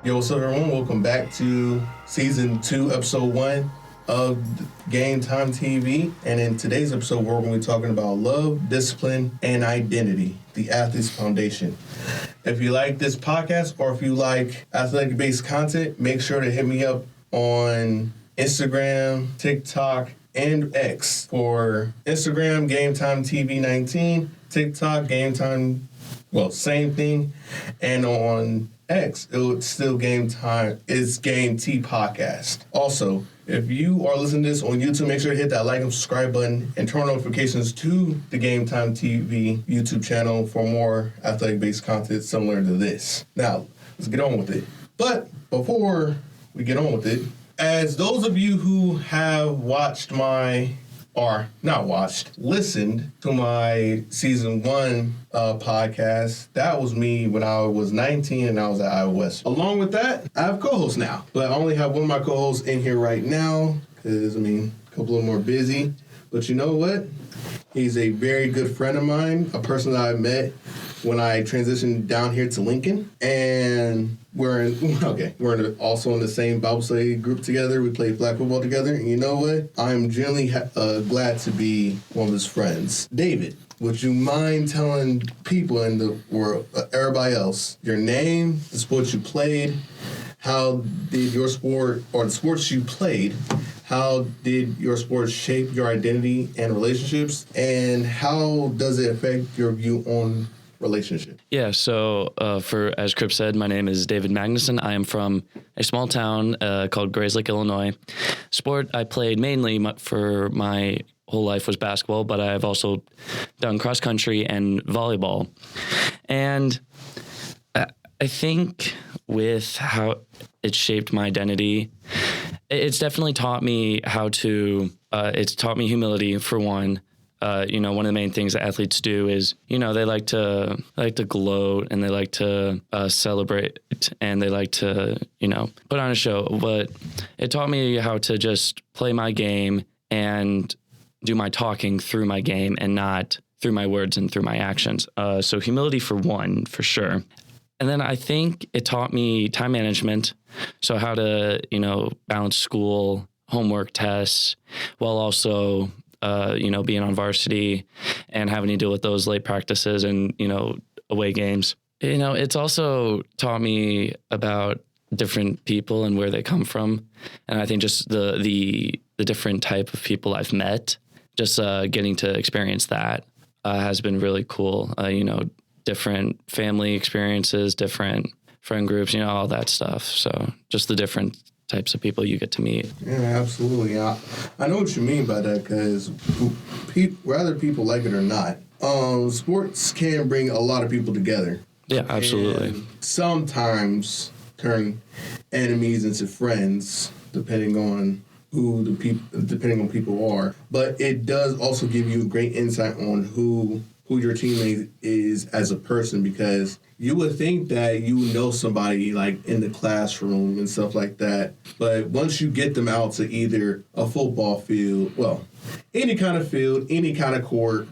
Yo, what's up, everyone? Welcome back to Season 2, Episode 1 of GameTimeTV. And in today's episode, we're going to be talking about love, discipline, and identity, the athlete's foundation. If you like this podcast or if you like athletic-based content, make sure to hit me up on Instagram, TikTok, and X. For Instagram, GameTimeTV19, TikTok, same thing. And on X, it's still Game Time. It's Game T Podcast. Also, if you are listening to this on YouTube, make sure to hit that like and subscribe button and turn on notifications to the Game Time TV YouTube channel for more athletic-based content similar to this. Now, let's get on with it. But before we get on with it, as those of you who have listened to my Season 1 podcast, that was me when I was 19 and I was at Iowa West. Along with that, I have co-hosts now. But I only have one of my co-hosts in here right now because, a couple of them are busy. But you know what? He's a very good friend of mine, a person that I met when I transitioned down here to Lincoln. And we're also in the same Bible study group together. We play flag football together. And you know what? I'm genuinely glad to be one of his friends. David, would you mind telling people in the world, everybody else, your name, the sports you played, how did your sport, or the sports you played, how did your sport shape your identity and relationships, and how does it affect your view on relationship? Yeah, so as Crip said, my name is David Magnuson. I am from a small town called Grays Lake, Illinois. Sport I played mainly for my whole life was basketball, but I've also done cross country and volleyball. And I think with how it shaped my identity, it's definitely taught me it's taught me humility, for one. One of the main things that athletes do is, they like to gloat and they like to celebrate and they like to, put on a show. But it taught me how to just play my game and do my talking through my game and not through my words and through my actions. So humility for one, for sure. And then I think it taught me time management. So how to, balance school, homework, tests, while also being on varsity and having to deal with those late practices and, away games. It's also taught me about different people and where they come from. And I think just the different type of people I've met, just getting to experience that has been really cool. Different family experiences, different friend groups, all that stuff. So just the different types of people you get to meet. Yeah, absolutely. I know what you mean by that, because whether people like it or not, sports can bring a lot of people together. Yeah, absolutely. And sometimes turn enemies into friends, depending on who people are. But it does also give you a great insight on who your teammate is as a person, because you would think that you know somebody like in the classroom and stuff like that. But once you get them out to either a football field, any kind of field, any kind of court,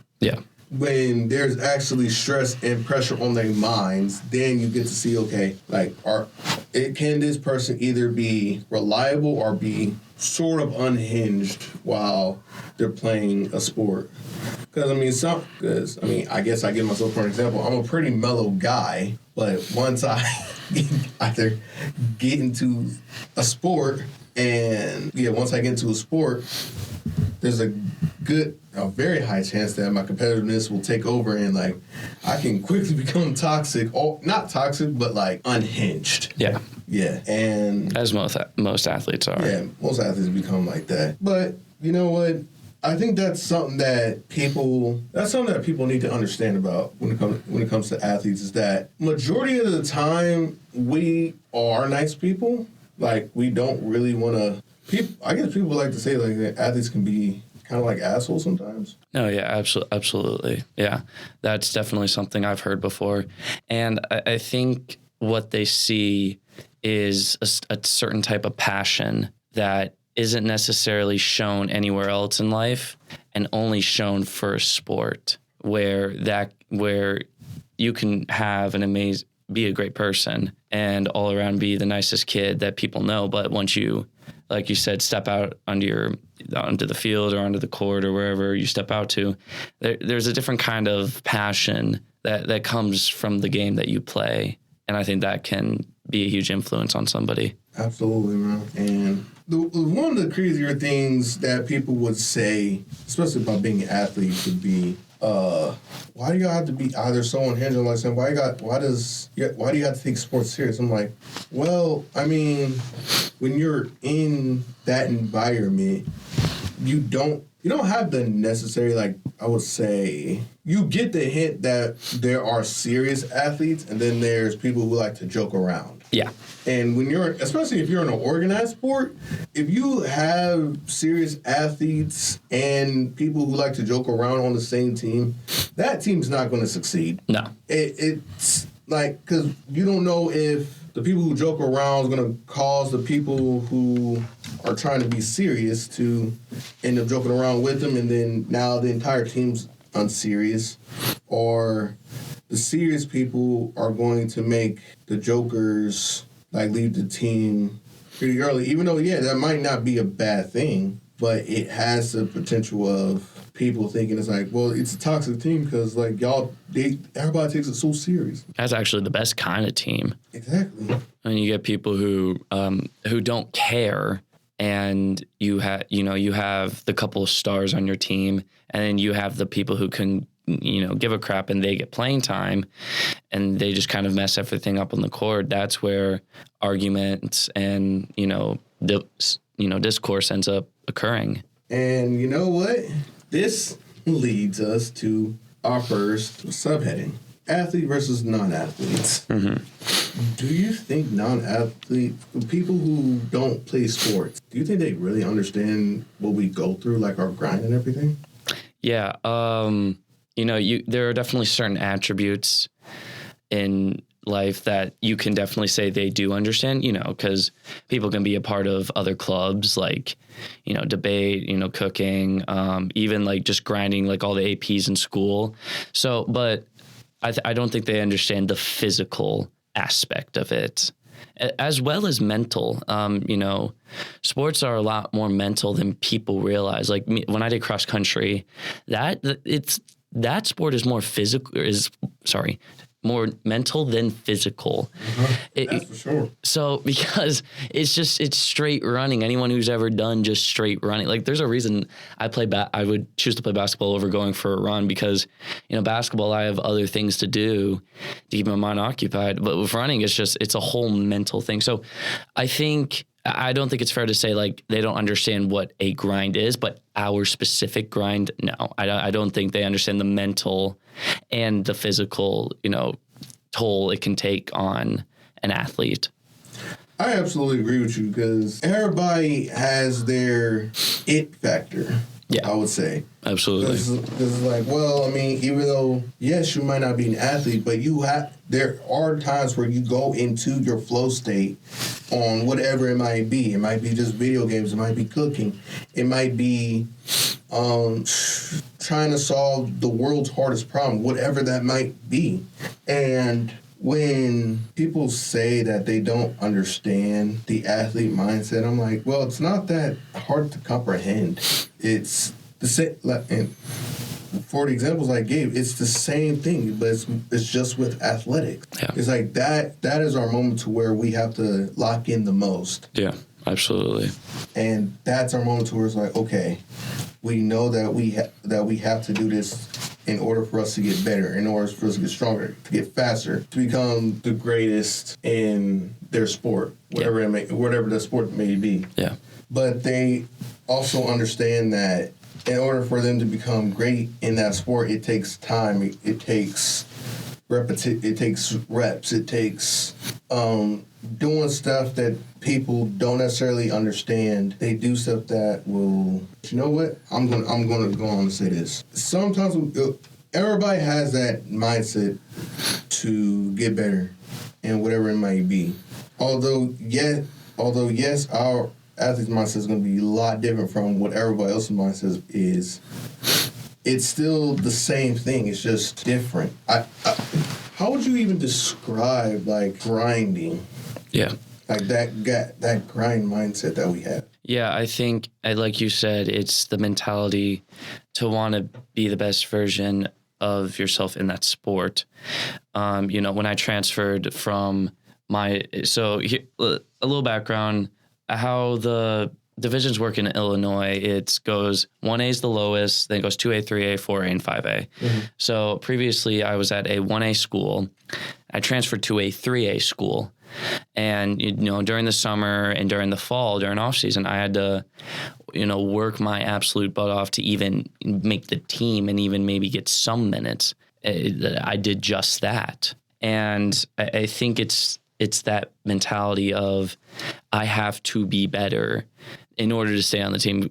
when there's actually stress and pressure on their minds, then you get to see, okay, can this person either be reliable or be sort of unhinged while they're playing a sport? Because, I guess I give myself for an example. I'm a pretty mellow guy, but once I either get into a sport, there's a very high chance that my competitiveness will take over and, I can quickly become toxic. Or not toxic, but, unhinged. Yeah. Yeah, and as most athletes are. Yeah, most athletes become like that. But you know what? I think that's something that people need to understand about when it comes to athletes, is that majority of the time we are nice people. We don't really want to. I guess people like to say that athletes can be kind of like assholes sometimes. No, yeah, absolutely. Yeah, that's definitely something I've heard before. And I think what they see is a certain type of passion that isn't necessarily shown anywhere else in life and only shown for sport, where you can have be a great person and all around be the nicest kid that people know. But once you, like you said, step out onto the field or onto the court or wherever you step out to, there's a different kind of passion that comes from the game that you play. And I think that can be a huge influence on somebody. Absolutely, man. And one of the crazier things that people would say, especially about being an athlete, would be, why do you have to be either so unhinged or like saying, why do you have to take sports serious? I'm like, well, I mean, when you're in that environment, you don't have the necessary, like, I would say, you get the hint that there are serious athletes and then there's people who like to joke around. Yeah. And especially if you're in an organized sport, if you have serious athletes and people who like to joke around on the same team, that team's not going to succeed. No. It's like, because you don't know if the people who joke around is going to cause the people who are trying to be serious to end up joking around with them, and then now the entire team's unserious, or the serious people are going to make the jokers like leave the team pretty early, even though, yeah, that might not be a bad thing, but it has the potential of people thinking it's like, well, it's a toxic team because, like, everybody takes it so serious. That's actually the best kind of team. Exactly. And you get people who don't care, and you have the couple of stars on your team, and then you have the people who can, give a crap, and they get playing time, and they just kind of mess everything up on the court. That's where arguments and discourse ends up occurring. And you know what? This leads us to our first subheading: athlete versus non-athletes. Mm-hmm. Do you think non-athletes, people who don't play sports, do you think they really understand what we go through, like our grind and everything? Yeah. There are definitely certain attributes in life that you can definitely say they do understand, because people can be a part of other clubs, like, debate, cooking, even like just grinding, like all the APs in school. So, but I don't think they understand the physical aspect of it, as well as mental. Sports are a lot more mental than people realize. Like when I did cross country, that sport is more mental than physical. That's for sure. So because it's straight running. Anyone who's ever done just straight running, like there's a reason I would choose to play basketball over going for a run, because basketball, I have other things to do to keep my mind occupied. But with running, it's a whole mental thing. So I don't think it's fair to say like they don't understand what a grind is, but our specific grind, no. I don't think they understand the mental and the physical, toll it can take on an athlete. I absolutely agree with you, because everybody has their it factor. Yeah, I would say. Absolutely. Because it's like, well, I mean, even though, yes, you might not be an athlete, but there are times where you go into your flow state on whatever it might be. It might be just video games. It might be cooking. It might be trying to solve the world's hardest problem, whatever that might be. And when people say that they don't understand the athlete mindset, I'm like, well, it's not that hard to comprehend. It's the same, and for the examples I gave, it's the same thing, but it's just with athletics. Yeah. It's like that is our moment to where we have to lock in the most. Yeah, absolutely. And that's our moment to where it's like, okay, we know that we have to do this in order for us to get better, in order for us to get stronger, to get faster, to become the greatest in their sport, whatever the sport may be. Yeah. But they also understand that in order for them to become great in that sport, it takes time. It takes it takes reps. It takes doing stuff that people don't necessarily understand. They do stuff that will. You know what? I'm gonna go on and say this. Sometimes everybody has that mindset to get better, and whatever it might be. Although yes, our athlete's mindset is going to be a lot different from what everybody else's mindset is. It's still the same thing. It's just different. how would you even describe like grinding? Yeah. Like that grind mindset that we have. Yeah, I think, like you said, it's the mentality to want to be the best version of yourself in that sport. When I transferred from a little background, how the divisions work in Illinois, it goes 1A is the lowest, then it goes 2A, 3A, 4A, and 5A. Mm-hmm. So previously I was at a 1A school. I transferred to a 3A school. And, during the summer and during the fall, during off season, I had to, work my absolute butt off to even make the team and even maybe get some minutes. I did just that. And I think it's that mentality of I have to be better in order to stay on the team.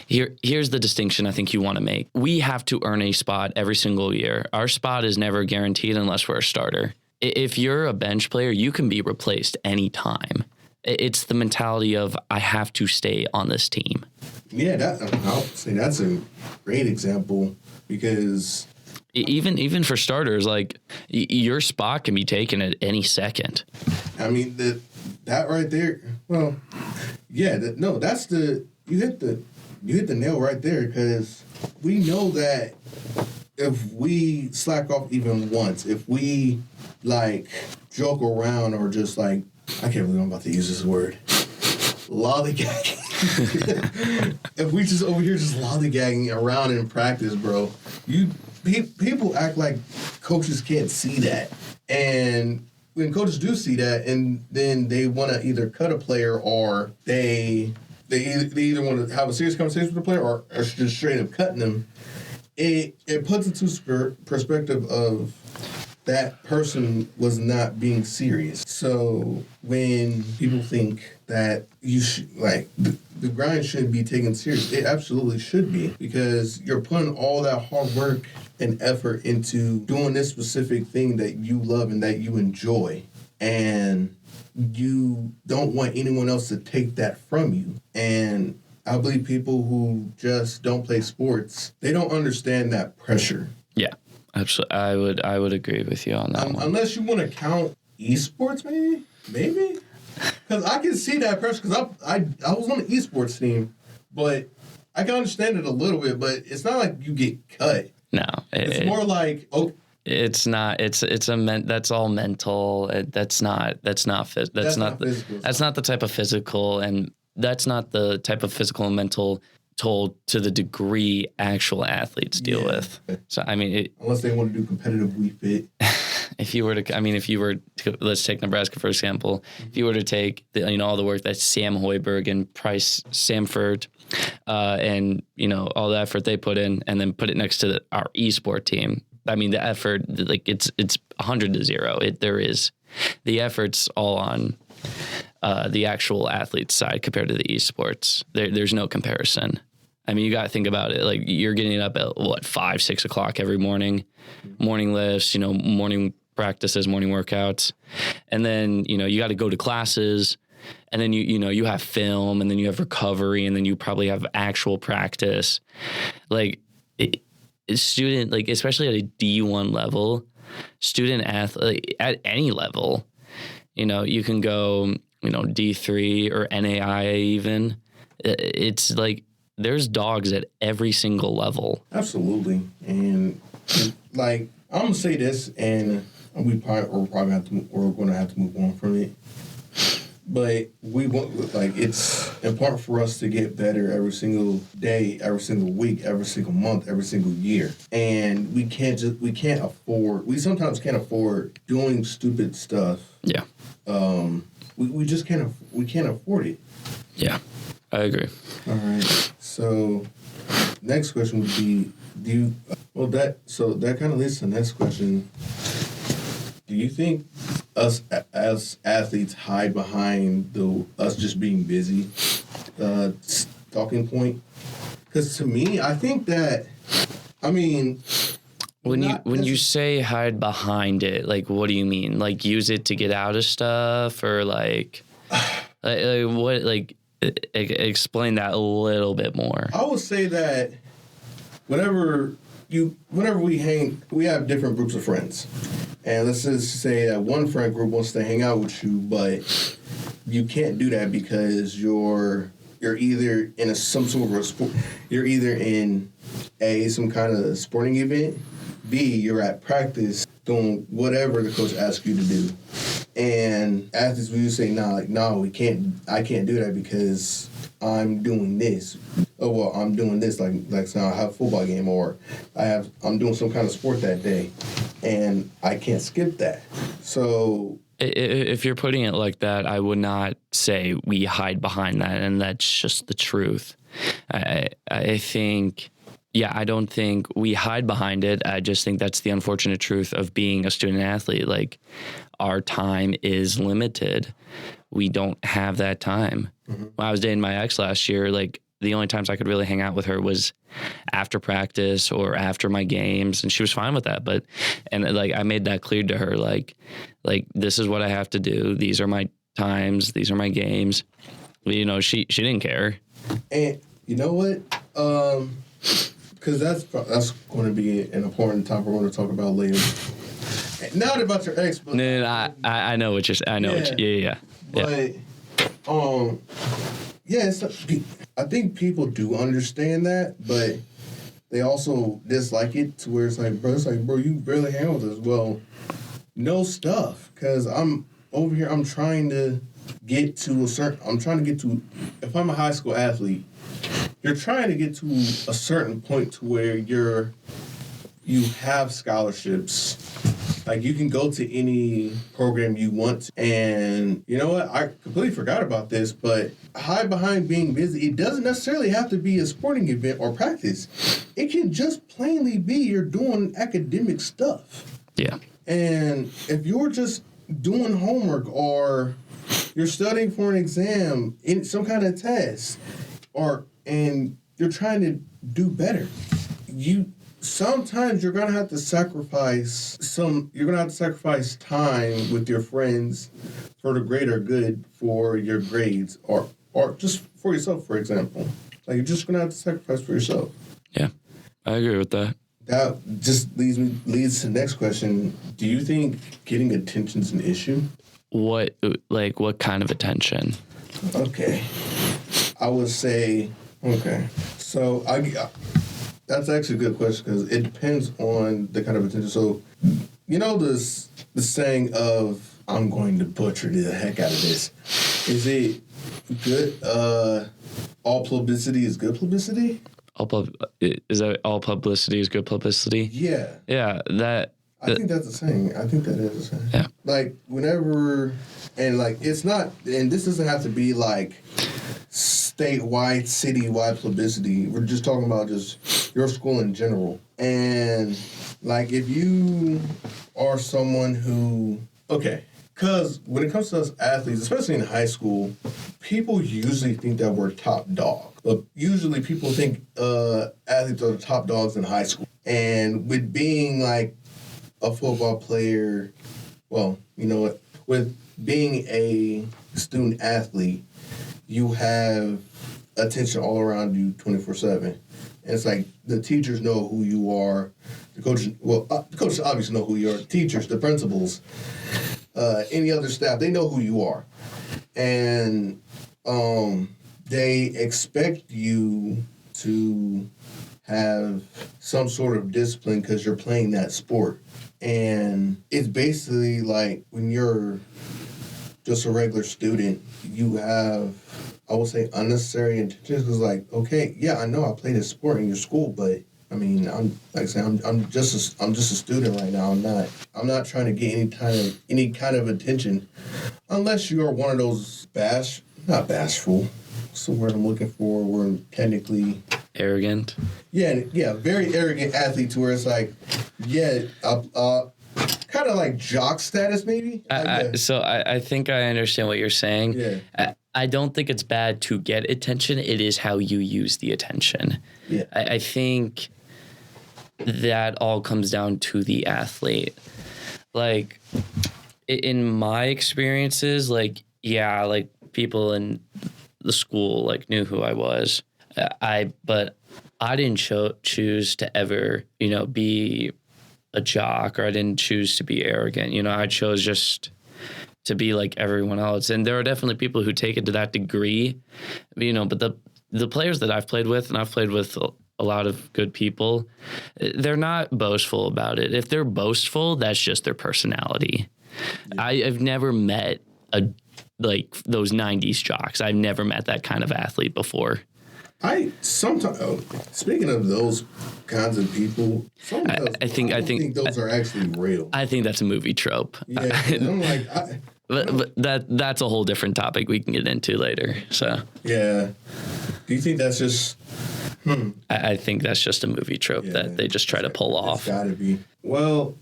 Here's the distinction I think you want to make. We have to earn a spot every single year. Our spot is never guaranteed unless we're a starter. If you're a bench player, you can be replaced anytime. It's the mentality of I have to stay on this team. Yeah, I'll say that's a great example because even for starters, like your spot can be taken at any second. I mean that right there. Well, yeah, that's you hit the nail right there because we know that if we slack off even once, if we like joke around or just like, I can't believe I'm about to use this word, lollygagging. If we just over here just lollygagging around in practice, bro, people act like coaches can't see that. And when coaches do see that, and then they want to either cut a player or they either want to have a serious conversation with the player or just straight up cutting them. It puts into perspective of that person was not being serious. So when people think that you should, like, the grind shouldn't be taken serious, it absolutely should be because you're putting all that hard work and effort into doing this specific thing that you love and that you enjoy. And you don't want anyone else to take that from you. And I believe people who just don't play sports, they don't understand that pressure. Yeah, absolutely. I would agree with you on that one. Unless you want to count esports, maybe. Because I can see that pressure. Because I was on the esports team, but I can understand it a little bit. But it's not like you get cut. No, it's more like It's not. That's all mental. That's not the type of physical, and that's not the type of physical and mental toll to the degree actual athletes deal with. So I mean, unless they want to do competitive Wii Fit. If you were to, let's take Nebraska for example. If you were to take all the work that Sam Hoiberg and Price Samford, and all the effort they put in, and then put it next to our esport team. I mean, the effort, like it's 100 to 0. The effort's all on the actual athlete's side compared to the esports. There's no comparison. I mean, you got to think about it. Like you're getting up at 5, 6 o'clock every morning, morning lifts, morning practices, morning workouts, and then you got to go to classes, and then you have film, and then you have recovery, and then you probably have actual practice, student, like especially at a D1 level, student athlete at any level, you can go, D3 or NAIA even. It's like there's dogs at every single level. Absolutely. And like I'm gonna say this, and we're going to have to move on from it. But we want, like, it's important for us to get better every single day, every single week, every single month, every single year. And we sometimes can't afford doing stupid stuff. Yeah. We just can't afford it. Yeah, I agree. All right. So next question would be, that kind of leads to the next question. Do you think us as athletes hide behind us just being busy talking point? Because to me, I think that, when you say hide behind it, like what do you mean? Like use it to get out of stuff, or like what? Like explain that a little bit more. I would say that whenever whenever we hang, we have different groups of friends. And let's just say that one friend group wants to hang out with you, but you can't do that because you're either in some sort of a sport, you're either in some kind of sporting event, B, you're at practice doing whatever the coach asks you to do. And athletes will say, no, I can't do that because I'm doing this. Oh, well, I'm doing this, like so I have a football game, or I'm doing some kind of sport that day, and I can't skip that. So if you're putting it like that, I would not say we hide behind that, and that's just the truth. I think, I don't think we hide behind it. I just think that's the unfortunate truth of being a student athlete. Like, our time is limited. We don't have that time. Mm-hmm. When I was dating my ex last year, like, the only times I could really hang out with her was after practice or after my games, and she was fine with that. And I made that clear to her, like this is what I have to do. These are my times. These are my games. You know, she didn't care. And you know what? Because that's going to be an important topic we're going to talk about later. Not about your ex, but no, I know what you're. I know what you. Yeah. But I think people do understand that, but they also dislike it to where it's like, bro, you barely hang with us. Well, no stuff, because I'm over here. I'm trying to get to if I'm a high school athlete, you're trying to get to a certain point to where you have scholarships. Like, you can go to any program you want. And you know what? I completely forgot about this, but hide behind being busy. It doesn't necessarily have to be a sporting event or practice. It can just plainly be you're doing academic stuff. Yeah. And if you're just doing homework, or you're studying for an exam, in some kind of test, and you're trying to do better, sometimes you're gonna have to sacrifice time with your friends for the greater good, for your grades, or just for yourself, for example. Like, you're just gonna have to sacrifice for yourself. Yeah, I agree with that. That just leads to the next question. Do you think getting attention is an issue? What kind of attention? Okay. I would say, so that's actually a good question, because it depends on the kind of attention. So, you know the saying of, I'm going to butcher the heck out of this. Is it good? All publicity is good publicity? Is that all publicity is good publicity? Yeah. Yeah, I think that's a saying. I think that is a saying. Yeah. Like, whenever, and like, it's not, and this doesn't have to be like statewide, citywide publicity. We're just talking about just your school in general. And like, if you are someone who, because when it comes to us athletes, especially in high school, people usually think that we're top dog. But usually people think athletes are the top dogs in high school. And with being like a football player, well, you know what? With being a student athlete, you have attention all around you 24/7. And it's like, the teachers know who you are. The coaches obviously know who you are. The teachers, the principals, any other staff, they know who you are. And they expect you to have some sort of discipline because you're playing that sport. And it's basically like, when you're just a regular student, you have, I would say, unnecessary intentions. Because, like, I know I play this sport in your school, but I mean, I'm just a student right now. I'm not trying to get any kind of attention, unless you are one of those not bashful. What's the word I'm looking for? We're technically arrogant. Yeah, very arrogant athlete, to where it's like, kind of like jock status, maybe. So I think I understand what you're saying. Yeah. I don't think it's bad to get attention. It is how you use the attention. Yeah. I think that all comes down to the athlete. Like, in my experiences, like people in the school, like, knew who I was. But I didn't choose to ever, be a jock, or I didn't choose to be arrogant. I chose just to be like everyone else. And there are definitely people who take it to that degree, but the players that I've played with, and I've played with a lot of good people, they're not boastful about it. If they're boastful, that's just their personality. Yeah. I've never met those 90s jocks. I've never met that kind of athlete before. Speaking of those kinds of people, I think those are actually real. I think that's a movie trope. Yeah, I'm like, but that's a whole different topic we can get into later. So yeah, do you think that's just? I think that's just a movie trope that they just try to pull off. It's gotta be. Well,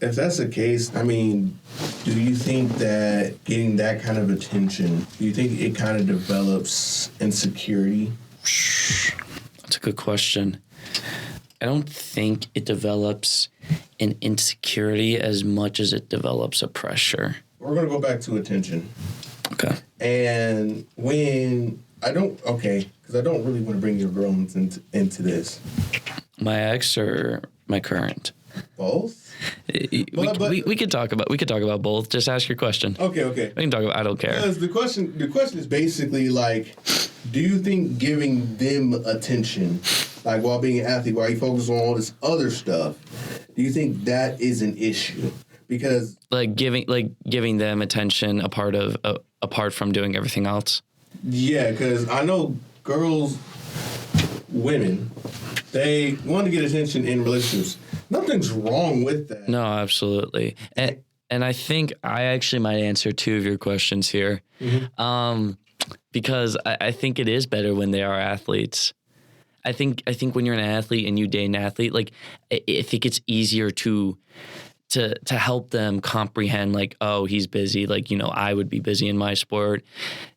if that's the case, I mean, do you think that getting that kind of attention, do you think it kind of develops insecurity? That's a good question. I don't think it develops an insecurity as much as it develops a pressure. We're going to go back to attention. Okay. And because I don't really want to bring your girl into this. My ex or my current? Both? We could talk about both. Just ask your question. Okay. We can talk about. I don't care. Because the question is basically like, do you think giving them attention, like while being an athlete, while you focus on all this other stuff, do you think that is an issue? Because giving them attention apart from doing everything else. Yeah, because I know women, they want to get attention in relationships. Nothing's wrong with that. No, absolutely. And I think I actually might answer two of your questions here. Mm-hmm. Because I think it is better when they are athletes. I think when you're an athlete and you date an athlete, like I think it's easier to help them comprehend, like, oh, he's busy. Like, I would be busy in my sport,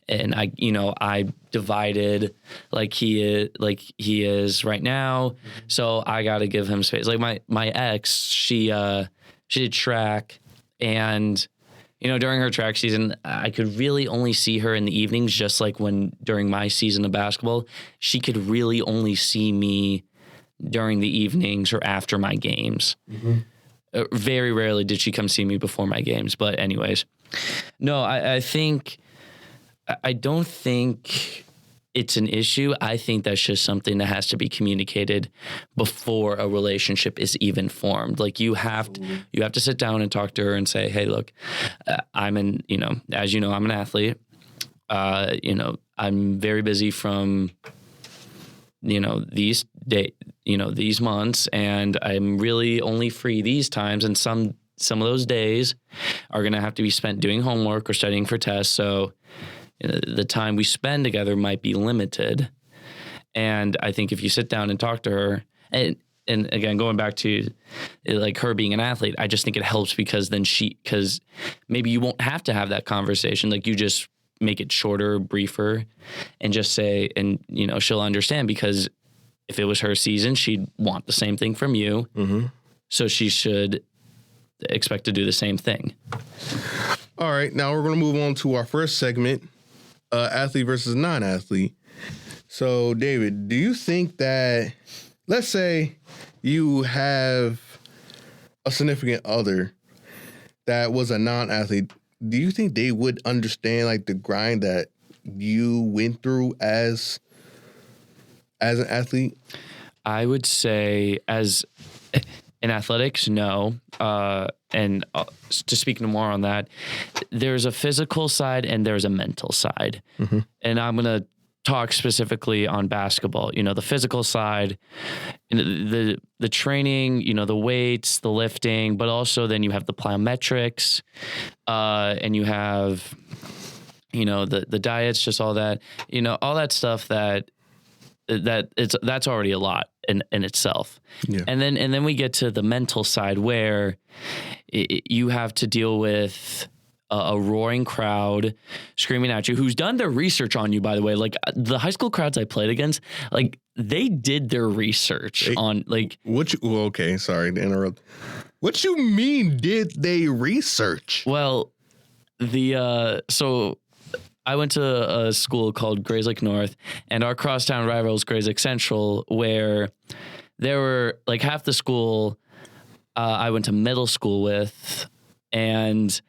and I divided like he is right now. So I got to give him space. Like my ex, she did track, and during her track season, I could really only see her in the evenings, just like during my season of basketball, she could really only see me during the evenings or after my games. Mm-hmm. Very rarely did she come see me before my games. But anyways, no, I don't think it's an issue. I think that's just something that has to be communicated before a relationship is even formed. Like you have to sit down and talk to her and say, hey, look, I'm an athlete. I'm very busy from, these months, and I'm really only free these times. And some of those days are going to have to be spent doing homework or studying for tests. So the time we spend together might be limited. And I think if you sit down and talk to her, and again, going back to like her being an athlete, I just think it helps because maybe you won't have to have that conversation. Like you just make it shorter, briefer, and just say, and she'll understand, because if it was her season, she'd want the same thing from you. Mm-hmm. So she should expect to do the same thing. All right. Now we're going to move on to our first segment, athlete versus non-athlete. So, David, do you think that, let's say you have a significant other that was a non-athlete, do you think they would understand like the grind that you went through as an athlete? I would say in athletics, no. And to speak more on that, there's a physical side and there's a mental side. Mm-hmm. And I'm going to talk specifically on basketball. The physical side, the training, the weights, the lifting, but also then you have the plyometrics, and you have, the diets, just all that, all that stuff that's already a lot in itself. Yeah. And then we get to the mental side where you have to deal with a roaring crowd screaming at you, who's done their research on you, by the way. Like the high school crowds I played against, like they did their research on like okay, sorry to interrupt. What you mean did they research? Well, so I went to a school called Grayslake North, and our crosstown rival is Grayslake Central, where there were like half the school I went to middle school with, and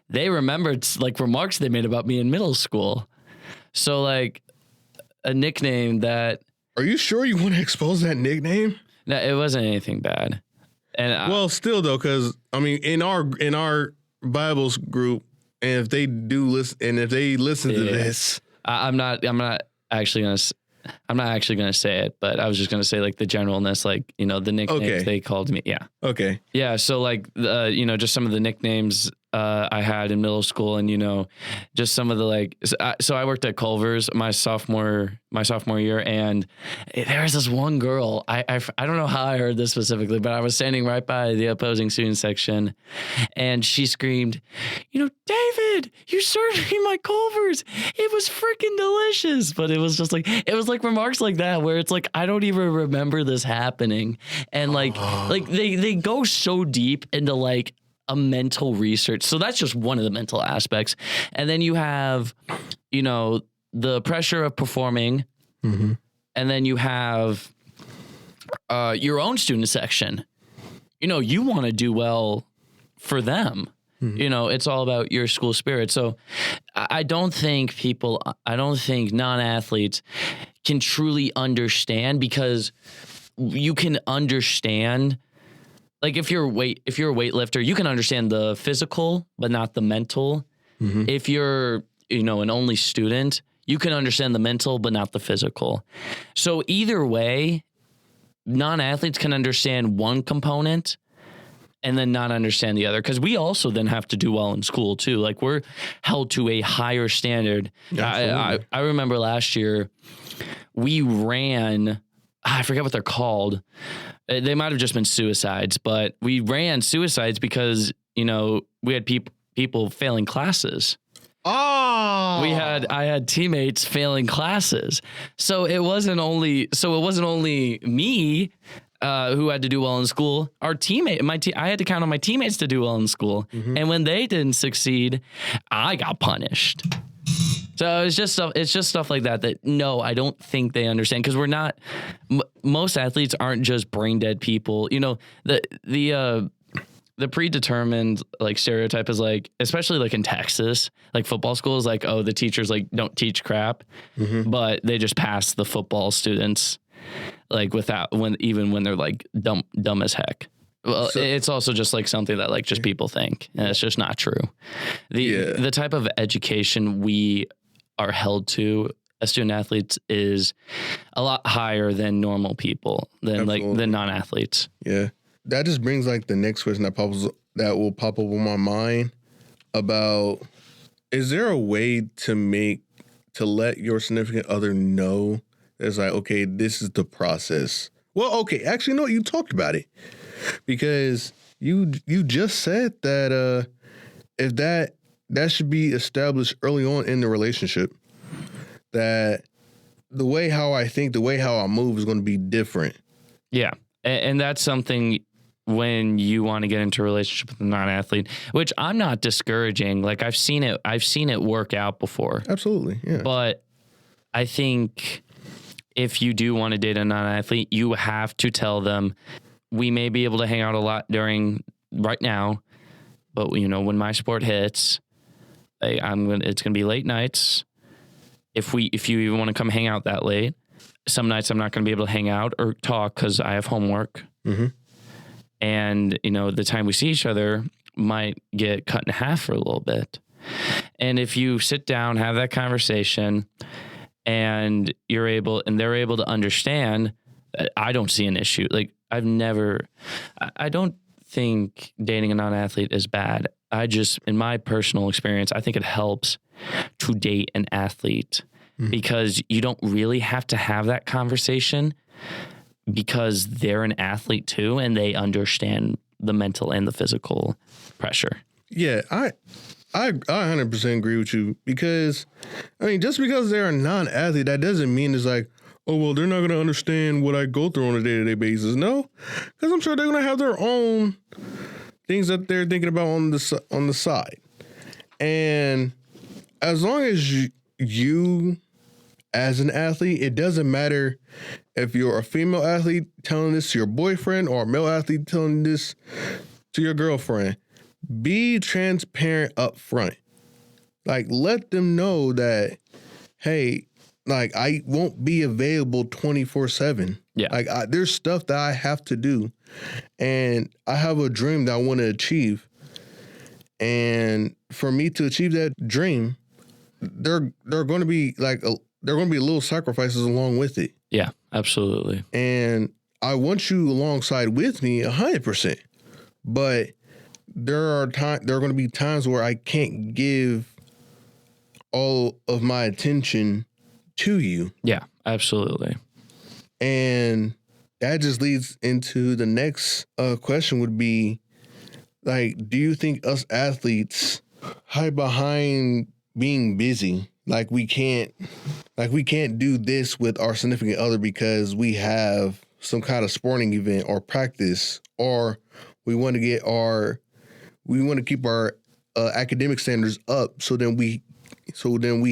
they remembered like remarks they made about me in middle school. So like a nickname that. Are you sure you want to expose that nickname? No, it wasn't anything bad. And well, still though, because I mean, in our Bibles group, and if they do listen, and if they listen to this, I'm not actually gonna say it, but I was just gonna say like the generalness, like the nicknames they called me. Yeah. Okay. Yeah. So like just some of the nicknames I had in middle school, and just some of the like. So I worked at Culver's my sophomore year, and there was this one girl. I don't know how I heard this specifically, but I was standing right by the opposing student section, and she screamed, "David, you served me my Culver's. It was freaking delicious." But it was like remarks like that where it's like I don't even remember this happening, and like they go so deep into like a mental research. So that's just one of the mental aspects. And then you have, the pressure of performing. Mm-hmm. And then you have your own student section. You want to do well for them. Mm-hmm. It's all about your school spirit. So I don't think non-athletes can truly understand, because you can understand. Like if you're a weightlifter, you can understand the physical, but not the mental. Mm-hmm. If you're, an only student, you can understand the mental, but not the physical. So either way, non-athletes can understand one component and then not understand the other. Because we also then have to do well in school too. Like we're held to a higher standard. I remember last year we ran, I forget what they're called. They might have just been suicides, but we ran suicides because, we had people failing classes. Oh, I had teammates failing classes. So it wasn't only me who had to do well in school. Our teammate, I had to count on my teammates to do well in school. Mm-hmm. And when they didn't succeed, I got punished. So it's just stuff like that no, I don't think they understand, because we're not. Most athletes aren't just brain dead people. The predetermined like stereotype is like, especially like in Texas, like football schools, like, oh, the teachers like don't teach crap, mm-hmm. but they just pass the football students like even when they're like dumb as heck. Well, it's also just like something that like just people think, and it's just not true. The type of education we are held to as student athletes is a lot higher than normal people, than non-athletes. Yeah. That just brings like the next question that will pop up in my mind about, is there a way to let your significant other know it's like, okay, this is the process? Well, okay, actually, no, you talked about it, because you just said that if that should be established early on in the relationship, that the way how I think, the way how I move is going to be different. Yeah. And that's something when you want to get into a relationship with a non-athlete, which I'm not discouraging. Like I've seen it work out before. Absolutely. Yeah. But I think if you do want to date a non-athlete, you have to tell them, we may be able to hang out a lot right now, but when my sport hits, it's going to be late nights. If you even want to come hang out that late, some nights I'm not going to be able to hang out or talk because I have homework. Mm-hmm. And, the time we see each other might get cut in half for a little bit. And if you sit down, have that conversation, and they're able to understand, I don't see an issue. Like I don't think dating a non-athlete is bad. In my personal experience, I think it helps to date an athlete, because you don't really have to have that conversation, because they're an athlete too, and they understand the mental and the physical pressure. Yeah, I 100% agree with you, because, just because they're a non-athlete, that doesn't mean it's like, oh, well, they're not going to understand what I go through on a day-to-day basis. No, because I'm sure they're going to have their own things that they're thinking about on the side. And as long as you as an athlete, it doesn't matter if you're a female athlete telling this to your boyfriend or a male athlete telling this to your girlfriend. Be transparent up front. Like, let them know that, hey, like, I won't be available 24/7. Yeah. Like, there's stuff that I have to do, and I have a dream that I want to achieve. And for me to achieve that dream, there are going to be little sacrifices along with it. Yeah, absolutely. And I want you alongside with me 100%. But there are going to be times where I can't give all of my attention to you. Yeah, absolutely. And that just leads into the next question would be, like, do you think us athletes hide behind being busy? Like we can't do this with our significant other because we have some kind of sporting event or practice, or we want to keep our academic standards up. So then we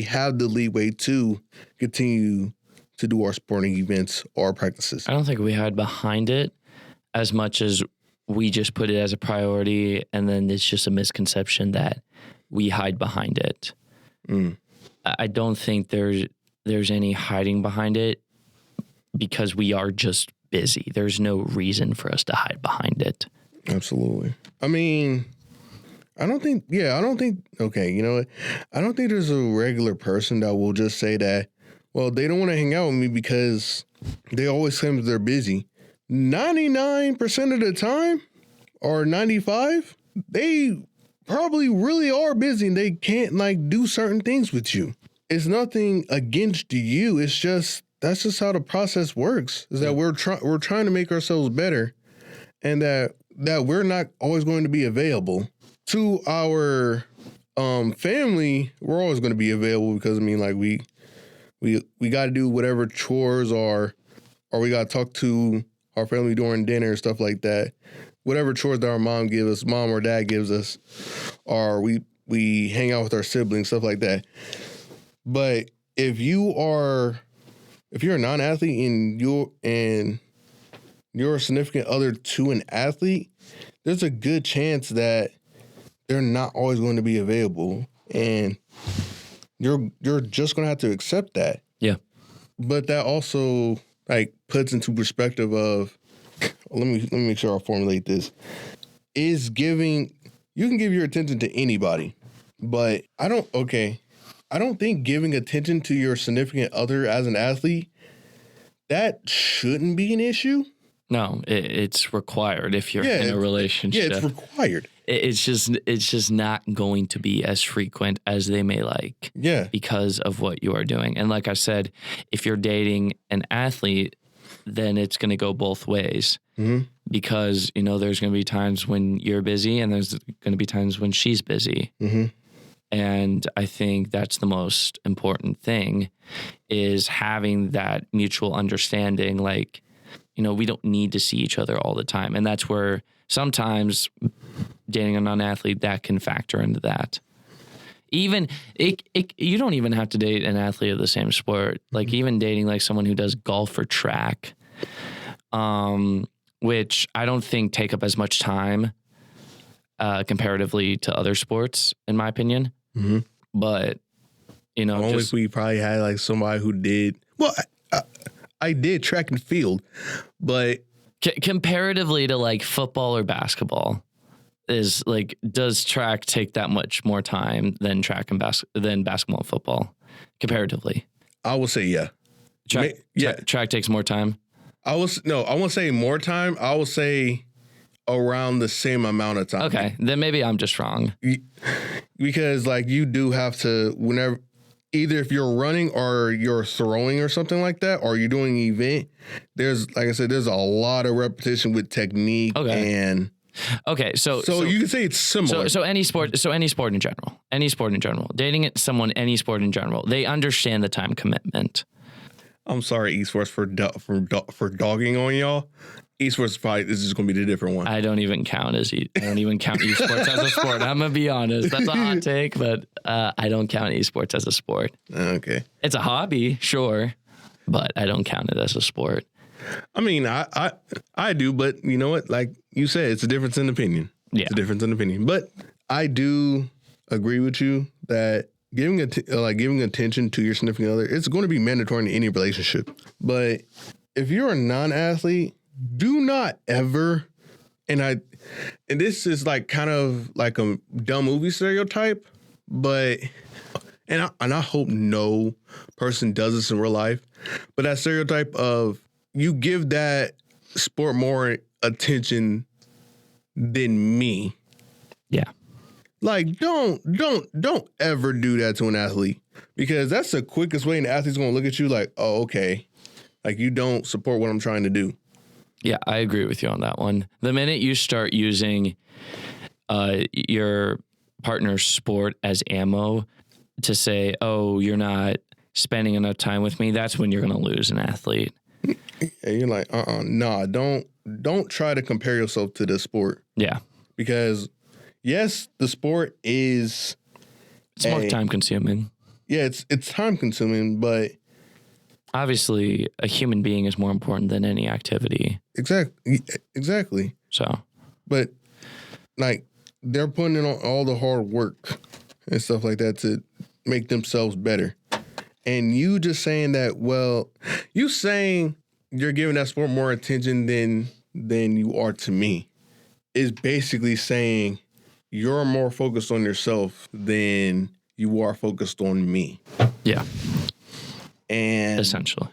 have the leeway to continue to do our sporting events or practices. I don't think we hide behind it as much as we just put it as a priority, and then it's just a misconception that we hide behind it. I don't think there's any hiding behind it because we are just busy. There's no reason for us to hide behind it. Absolutely. I mean, I don't think, okay, you know what? I don't think there's a regular person that will just say that, well, they don't want to hang out with me because they always claim that they're busy. 99% of the time, or 95, they probably really are busy and they can't like do certain things with you. It's nothing against you. It's just, that's just how the process works, is that we're trying to make ourselves better, and that we're not always going to be available. To our family, we're always going to be available because, I mean, like, we got to do whatever chores or we got to talk to our family during dinner and stuff like that. Whatever chores that our mom or dad gives us, or we hang out with our siblings, stuff like that. But if you're a non-athlete and you're a significant other to an athlete, there's a good chance that they're not always going to be available, and you're just going to have to accept that. Yeah. But that also like puts into perspective of, let me make sure I formulate this. You can give your attention to anybody, but I don't think giving attention to your significant other as an athlete, that shouldn't be an issue. No, it's required if you're in a relationship. Yeah, it's required. It's just not going to be as frequent as they may like. Yeah. Because of what you are doing. And like I said, if you're dating an athlete, then it's going to go both ways. Mm-hmm. Because, there's going to be times when you're busy and there's going to be times when she's busy. Mm-hmm. And I think that's the most important thing, is having that mutual understanding. Like, we don't need to see each other all the time. And that's where sometimes dating a non-athlete, that can factor into that. Even you don't even have to date an athlete of the same sport. Like, even dating like someone who does golf or track, which I don't think take up as much time comparatively to other sports, in my opinion. Mm-hmm. But only if we probably had like somebody who did. Well, I did track and field, but comparatively to like football or basketball, is like, does track take that much more time than than basketball and football comparatively? I will say yeah. Track takes more time. I won't say more time. I will say around the same amount of time. Okay, then maybe I'm just wrong. Because like, you do have to, whenever, either if you're running or you're throwing or something like that, or you're doing an event, there's, like I said, there's a lot of repetition with technique. Okay. And so you can say it's similar. So any sport in general, dating someone, any sport in general, they understand the time commitment. I'm sorry, esports, for dogging on y'all. Esports probably this is going to be the different one. I don't even count esports as a sport. I'm gonna be honest. That's a hot take, but I don't count esports as a sport. Okay. It's a hobby, sure, but I don't count it as a sport. I mean, I do, but you know what? Like you said, it's a difference in opinion. Yeah. It's a difference in opinion. But I do agree with you that giving attention to your significant other, it's going to be mandatory in any relationship. But if you're a non-athlete, do not ever, and this is like kind of like a dumb movie stereotype, but and I hope no person does this in real life, but that stereotype of you give that sport more attention than me. Yeah. Like, don't ever do that to an athlete, because that's the quickest way an athlete's going to look at you like, oh, okay. Like, you don't support what I'm trying to do. Yeah, I agree with you on that one. The minute you start using your partner's sport as ammo to say, oh, you're not spending enough time with me, that's when you're going to lose an athlete. And you're like, nah, don't try to compare yourself to the sport. Yeah. Because, yes, the sport is... It's more time consuming. Yeah, it's time consuming, but... Obviously, a human being is more important than any activity. Exactly. So, but like they're putting in all the hard work and stuff like that to make themselves better. And you just saying that, well, you saying you're giving that sport more attention than you are to me is basically saying you're more focused on yourself than you are focused on me. Yeah. And essentially,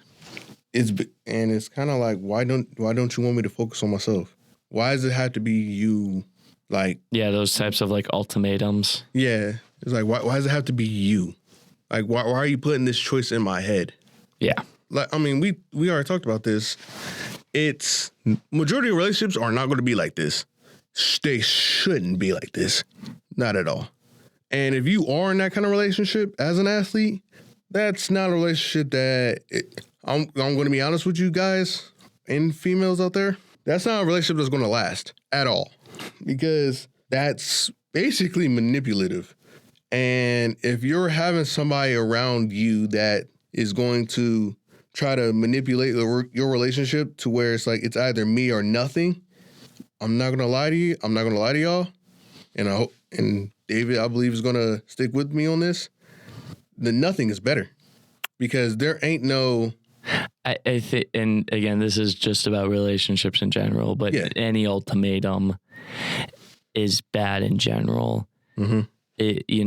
it's kind of like, why don't you want me to focus on myself? Why does it have to be you? Like, yeah, those types of like ultimatums. Yeah, it's like, why does it have to be you? Like, why are you putting this choice in my head? Yeah, like, I mean, we already talked about this. It's majority of relationships are not going to be like this. They shouldn't be like this, not at all. And if you are in that kind of relationship as an athlete, that's not a relationship that I'm going to be honest with you guys and females out there. That's not a relationship that's going to last at all, because that's basically manipulative. And if you're having somebody around you that is going to try to manipulate your relationship to where it's like it's either me or nothing, I'm not going to lie to you. I'm not going to lie to y'all. And I hope, and David, I believe, is going to stick with me on this. The nothing is better, because there ain't no... I think, and again, this is just about relationships in general, but any ultimatum is bad in general. Mm-hmm. You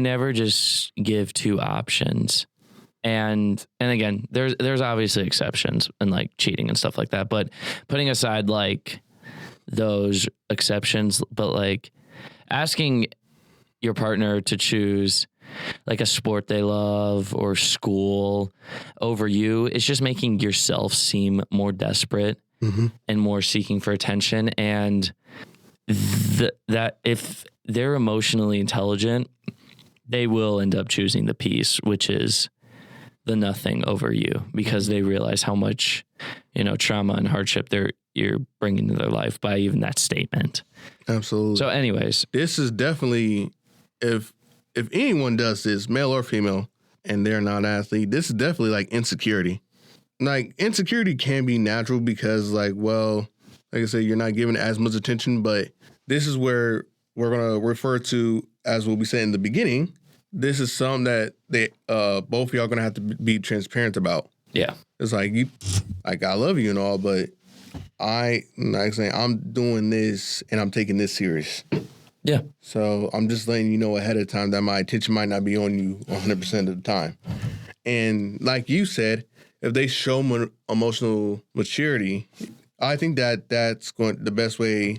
never just give two options. And again, there's obviously exceptions and like cheating and stuff like that, but putting aside like those exceptions, but like asking your partner to choose like a sport they love or school over you, it's just making yourself seem more desperate and more seeking for attention. And that if they're emotionally intelligent, they will end up choosing the peace, which is the nothing over you, because they realize how much, trauma and hardship you're bringing to their life by even that statement. Absolutely. So anyways, this is definitely, if anyone does this, male or female, and they're not an athlete, this is definitely like insecurity. Like, insecurity can be natural because, like I said, you're not giving as much attention, but this is where we're going to refer to, as what we said in the beginning, this is something that both of y'all going to have to be transparent about. Yeah. It's like, I love you and all, but I'm doing this and I'm taking this serious. Yeah. So I'm just letting you know ahead of time that my attention might not be on you 100% of the time. And like you said, if they show emotional maturity, I think that's the best way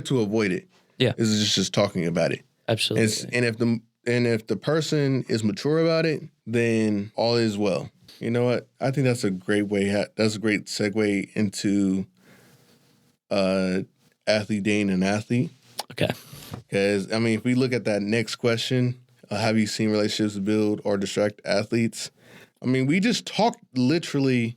to avoid it. Yeah. Is just talking about it. Absolutely. And if the person is mature about it, then all is well. You know what? I think that's a great way. That's a great segue into athlete dating an athlete. Okay. Because, I mean, if we look at that next question, have you seen relationships build or distract athletes? I mean, we just talked literally,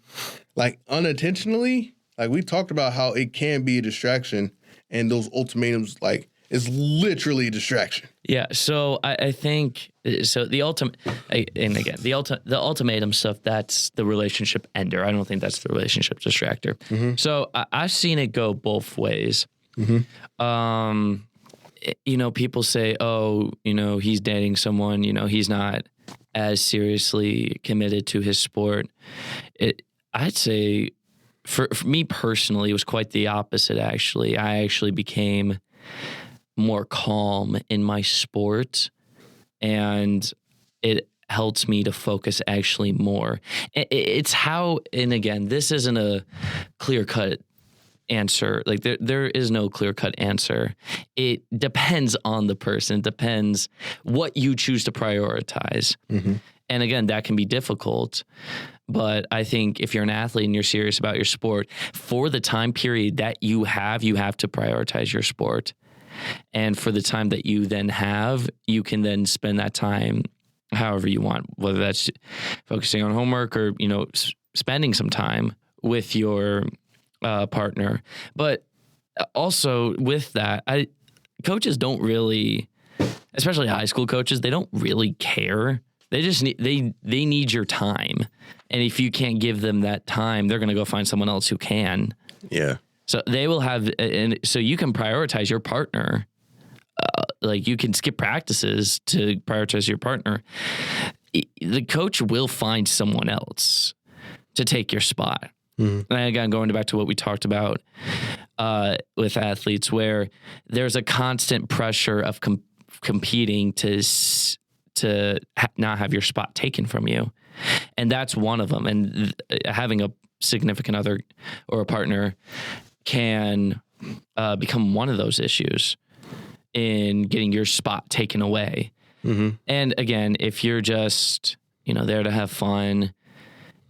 like unintentionally, like we talked about how it can be a distraction, and those ultimatums, like, is literally a distraction. Yeah, so I think so. The ultimate, and again, the ultimatum stuff. That's the relationship ender. I don't think that's the relationship distractor. Mm-hmm. So I've seen it go both ways. Mm-hmm. You know, people say, "Oh, you know, he's dating someone. You know, he's not as seriously committed to his sport." I'd say, for me personally, it was quite the opposite. Actually, I actually became more calm in my sport, and it helps me to focus actually more. It's how, and again, this isn't a clear-cut answer. Like there is no clear-cut answer. It depends on the person. It depends what you choose to prioritize. Mm-hmm. And again, that can be difficult. But I think if you're an athlete and you're serious about your sport, for the time period that you have to prioritize your sport. And for the time that you then have, you can then spend that time however you want, whether that's focusing on homework or, you know, spending some time with your partner. But also with that, coaches don't really, especially high school coaches, they don't really care. They just need, they need your time. And if you can't give them that time, they're going to go find someone else who can. Yeah. So they will have, and so you can prioritize your partner. Like you can skip practices to prioritize your partner. The coach will find someone else to take your spot. Mm-hmm. And again, going back to what we talked about with athletes, where there's a constant pressure of competing to not have your spot taken from you. And that's one of them. And having a significant other or a partner can become one of those issues in getting your spot taken away. Mm-hmm. And again, if you're just, you know, there to have fun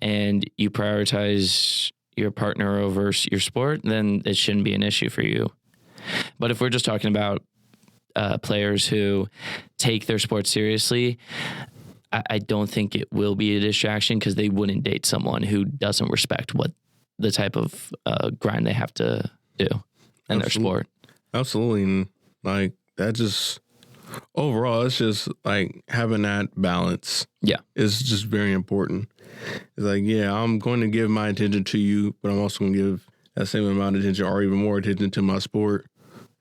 and you prioritize your partner over your sport, then it shouldn't be an issue for you. But if we're just talking about players who take their sport seriously, I don't think it will be a distraction, because they wouldn't date someone who doesn't respect what the type of grind they have to do in their sport. Absolutely. And like that just overall, it's just like having that balance. Yeah. Is just very important. It's like, yeah, I'm going to give my attention to you, but I'm also going to give that same amount of attention or even more attention to my sport.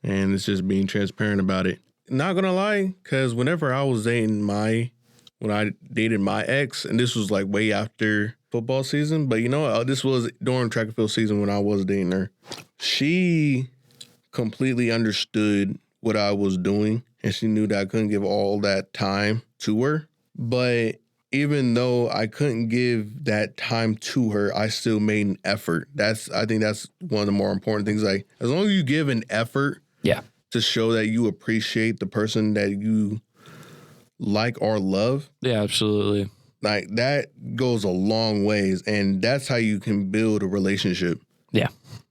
And it's just being transparent about it. Not going to lie, because whenever I was when I dated my ex, and this was like way after football season, but you know, this was during track and field season when I was dating her. She completely understood what I was doing, and she knew that I couldn't give all that time to her. But even though I couldn't give that time to her, I still made an effort. I think that's one of the more important things. Like, as long as you give an effort, yeah, to show that you appreciate the person that you like or love. Yeah, absolutely. Like that goes a long ways, and that's how you can build a relationship. Yeah,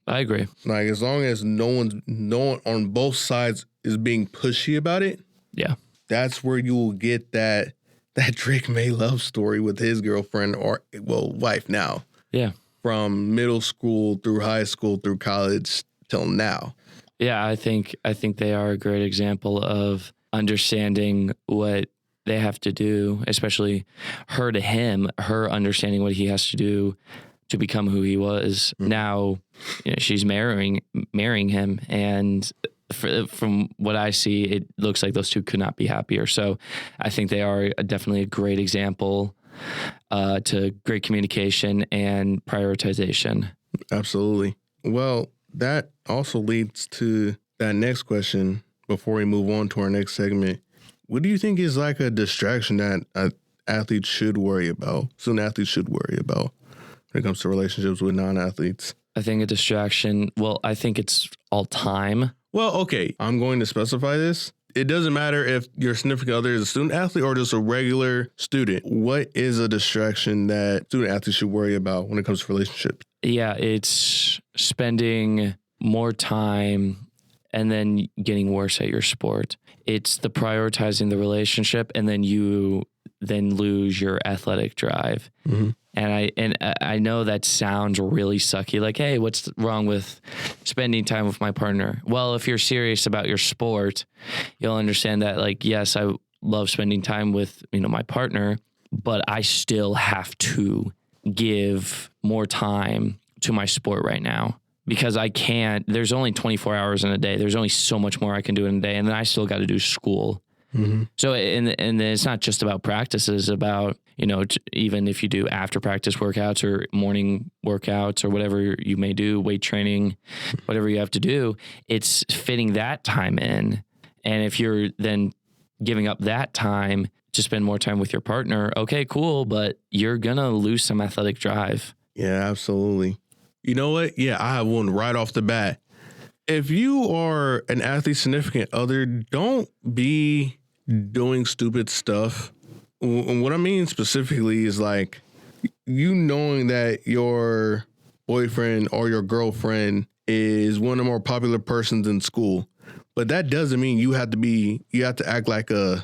I agree. Like as long as no one on both sides is being pushy about it. Yeah, that's where you will get that Drake May love story with his girlfriend or wife now. Yeah, from middle school through high school through college till now. Yeah, I think they are a great example of understanding what they have to do, especially her to him, her understanding what he has to do to become who he was. Mm-hmm. Now, you know, she's marrying him, and from what I see, it looks like those two could not be happier. So I think they are definitely a great example to great communication and prioritization. Absolutely. Well, that also leads to that next question before we move on to our next segment. What do you think is like a distraction that student athletes should worry about when it comes to relationships with non-athletes? I think a distraction, I think it's all time. Well, okay, I'm going to specify this. It doesn't matter if your significant other is a student athlete or just a regular student. What is a distraction that student athletes should worry about when it comes to relationships? Yeah, it's spending more time and then getting worse at your sport. It's the prioritizing the relationship, and then you then lose your athletic drive. Mm-hmm. And I know that sounds really sucky. Like, hey, what's wrong with spending time with my partner? Well, if you're serious about your sport, you'll understand that, like, yes, I love spending time with, my partner, but I still have to give more time to my sport right now because I can't. There's only 24 hours in a day. There's only so much more I can do in a day, and then I still got to do school. Mm-hmm. So, and it's not just about practices, about, even if you do after practice workouts or morning workouts or whatever you may do, weight training, whatever you have to do, it's fitting that time in. And if you're then giving up that time to spend more time with your partner, okay, cool, but you're going to lose some athletic drive. Yeah, absolutely. You know what? Yeah, I have one right off the bat. If you are an athlete's significant other, don't be doing stupid stuff. And what I mean specifically is like you knowing that your boyfriend or your girlfriend is one of the more popular persons in school, but that doesn't mean you have to act like you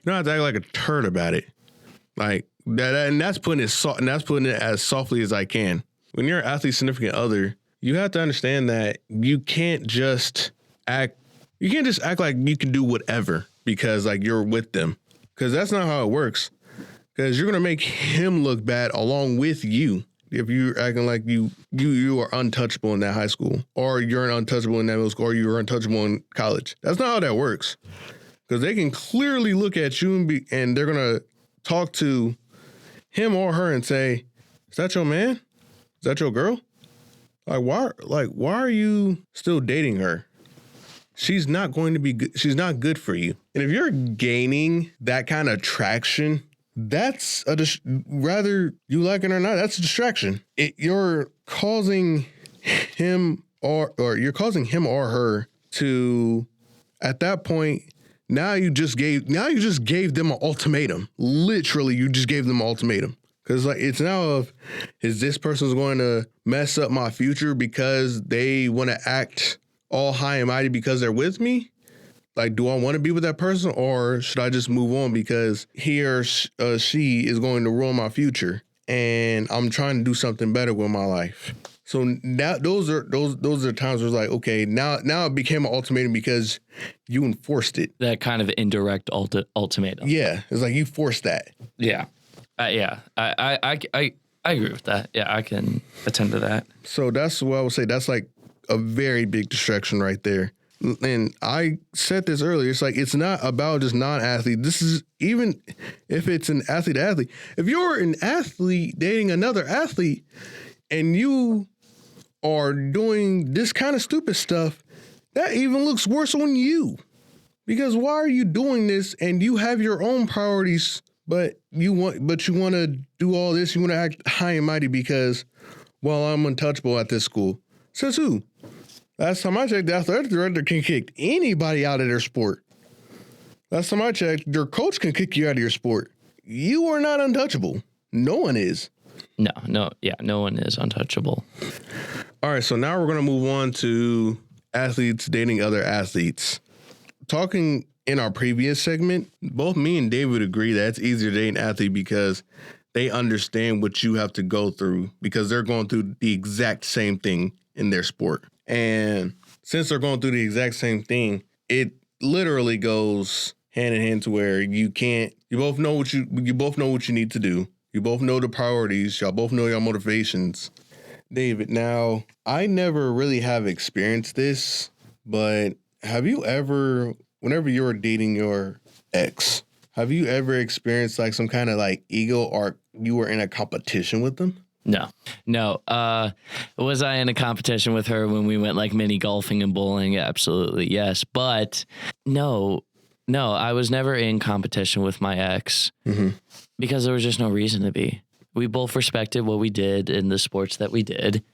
don't have to act like a turd about it. Like that, and that's putting it as softly as I can. When you're an athlete's significant other, you have to understand that you can't just act like you can do whatever because like you're with them, because that's not how it works. Because you're gonna make him look bad along with you if you're acting like you are untouchable in that high school, or you're an untouchable in that middle school, or you're untouchable in college. That's not how that works. Because they can clearly look at you and they're gonna talk to him or her and say, "Is that your man? Is that your girl? Why are you still dating her? She's not going to be good. She's not good for you." And if you're gaining that kind of traction, that's whether you like it or not, that's a distraction. You're causing him or her to, at that point, now you just gave them an ultimatum. Literally, you just gave them an ultimatum. Because like it's now of, is this person's going to mess up my future because they want to act all high and mighty because they're with me? Like, do I want to be with that person, or should I just move on because he or she is going to ruin my future and I'm trying to do something better with my life? So now those are times where it's like, okay, now it became an ultimatum because you enforced it. That kind of indirect ultimatum. Yeah, it's like you forced that. Yeah. Yeah, I agree with that. Yeah, I can attend to that. So that's what I would say. That's like a very big distraction right there. And I said this earlier. It's like, it's not about just non-athlete. This is, even if it's an athlete to athlete. If you're an athlete dating another athlete and you are doing this kind of stupid stuff, that even looks worse on you. Because why are you doing this and you have your own priorities, but you want to do all this? You want to act high and mighty because, well, I'm untouchable at this school. Says who? Last time I checked, the athletic director can kick anybody out of their sport. Last time I checked, your coach can kick you out of your sport. You are not untouchable. No one is. No one is untouchable. All right, so now we're going to move on to athletes dating other athletes. Talking in our previous segment, both me and David agree that it's easier to date an athlete because they understand what you have to go through because they're going through the exact same thing in their sport. And since they're going through the exact same thing, it literally goes hand in hand to where you both know what you need to do. You both know the priorities. Y'all both know your motivations. David, now, I never really have experienced this, but have you ever, whenever you were dating your ex, have you ever experienced like some kind of like ego, or you were in a competition with them? No. Was I in a competition with her when we went like mini golfing and bowling? Absolutely, yes. But no, I was never in competition with my ex because there was just no reason to be. We both respected what we did in the sports that we did,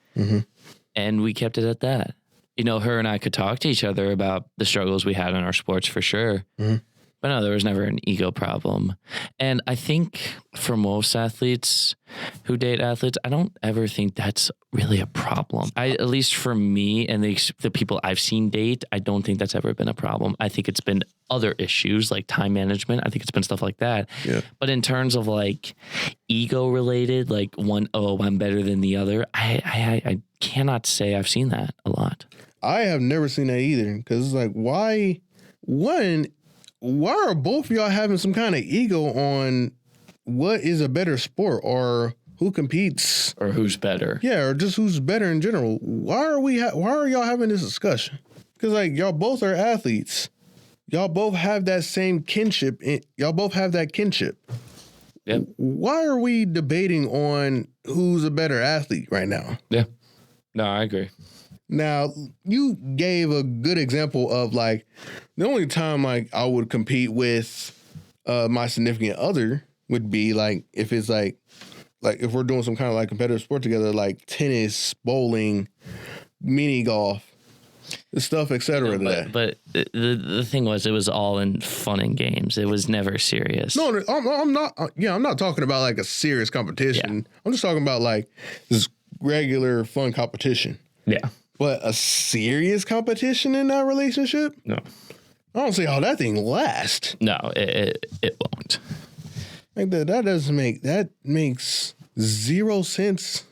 and we kept it at that. Her and I could talk to each other about the struggles we had in our sports for sure. But no, there was never an ego problem. And I think for most athletes who date athletes, I don't ever think that's really a problem. At least for me and the people I've seen date, I don't think that's ever been a problem. I think it's been other issues like time management. I think it's been stuff like that. Yeah. But in terms of like ego related, like I'm better than the other, I cannot say I've seen that a lot. I have never seen that either, because it's like, why are both of y'all having some kind of ego on what is a better sport or who competes or who's better? Yeah, or just who's better in general. Why are y'all having this discussion? Because like y'all both are athletes. Y'all both have that same kinship. Y'all both have that kinship. Yep. Why are we debating on who's a better athlete right now? Yeah. No, I agree. Now, you gave a good example of like the only time like I would compete with my significant other would be like if it's like if we're doing some kind of like competitive sport together, like tennis, bowling, mini golf, stuff, etc. But the thing was, it was all in fun and games. It was never serious. No, I'm not. I'm not talking about like a serious competition. Yeah. I'm just talking about like this regular fun competition. Yeah. But a serious competition in that relationship? No. I don't see how that thing lasts. No, it won't. Like that makes zero sense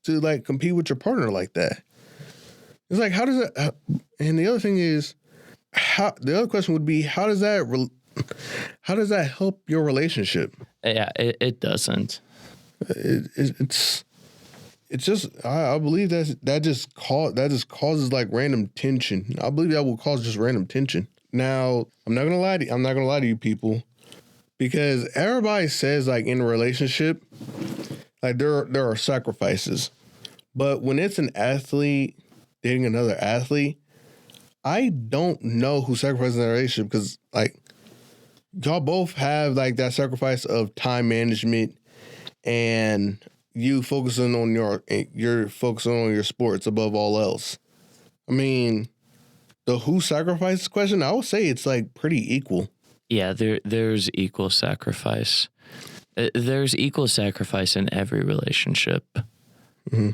to like compete with your partner like that. It's like, how does that? And the other thing is, the other question would be, how does that help your relationship? Yeah, it doesn't. It's just, I believe that just causes like random tension. I believe that will cause just random tension. Now, I'm not gonna lie to you people, because everybody says like in a relationship, like there are sacrifices, but when it's an athlete dating another athlete, I don't know who sacrifices in that relationship, because like y'all both have like that sacrifice of time management and you focusing on you're focusing on your sports above all else. I mean, the who sacrifices question, I would say it's like pretty equal. Yeah, there's equal sacrifice. There's equal sacrifice in every relationship. Mm-hmm.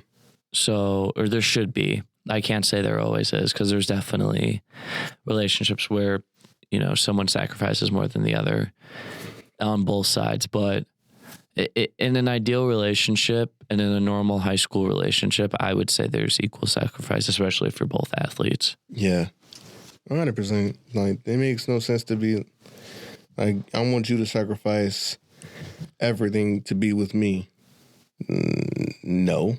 So, or there should be. I can't say there always is, because there's definitely relationships where, someone sacrifices more than the other on both sides. But in an ideal relationship and in a normal high school relationship, I would say there's equal sacrifice, especially for both athletes. Yeah, 100%. Like, it makes no sense to be like, I want you to sacrifice everything to be with me. No,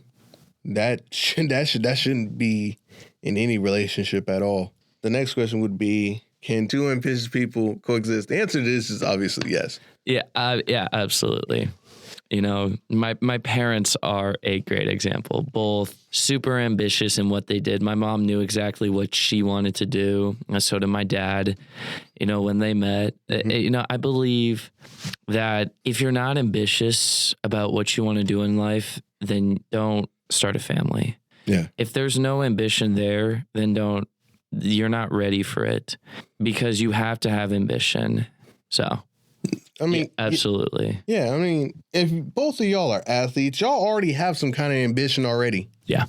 that shouldn't be in any relationship at all. The next question would be, can two ambitious people coexist? The answer to this is obviously yes. Yeah, absolutely. My parents are a great example, both super ambitious in what they did. My mom knew exactly what she wanted to do. And so did my dad, when they met. Mm-hmm. I believe that if you're not ambitious about what you want to do in life, then don't start a family. Yeah. If there's no ambition there, then you're not ready for it, because you have to have ambition. So. I mean, yeah, absolutely. Yeah, I mean, if both of y'all are athletes, y'all already have some kind of ambition already. Yeah.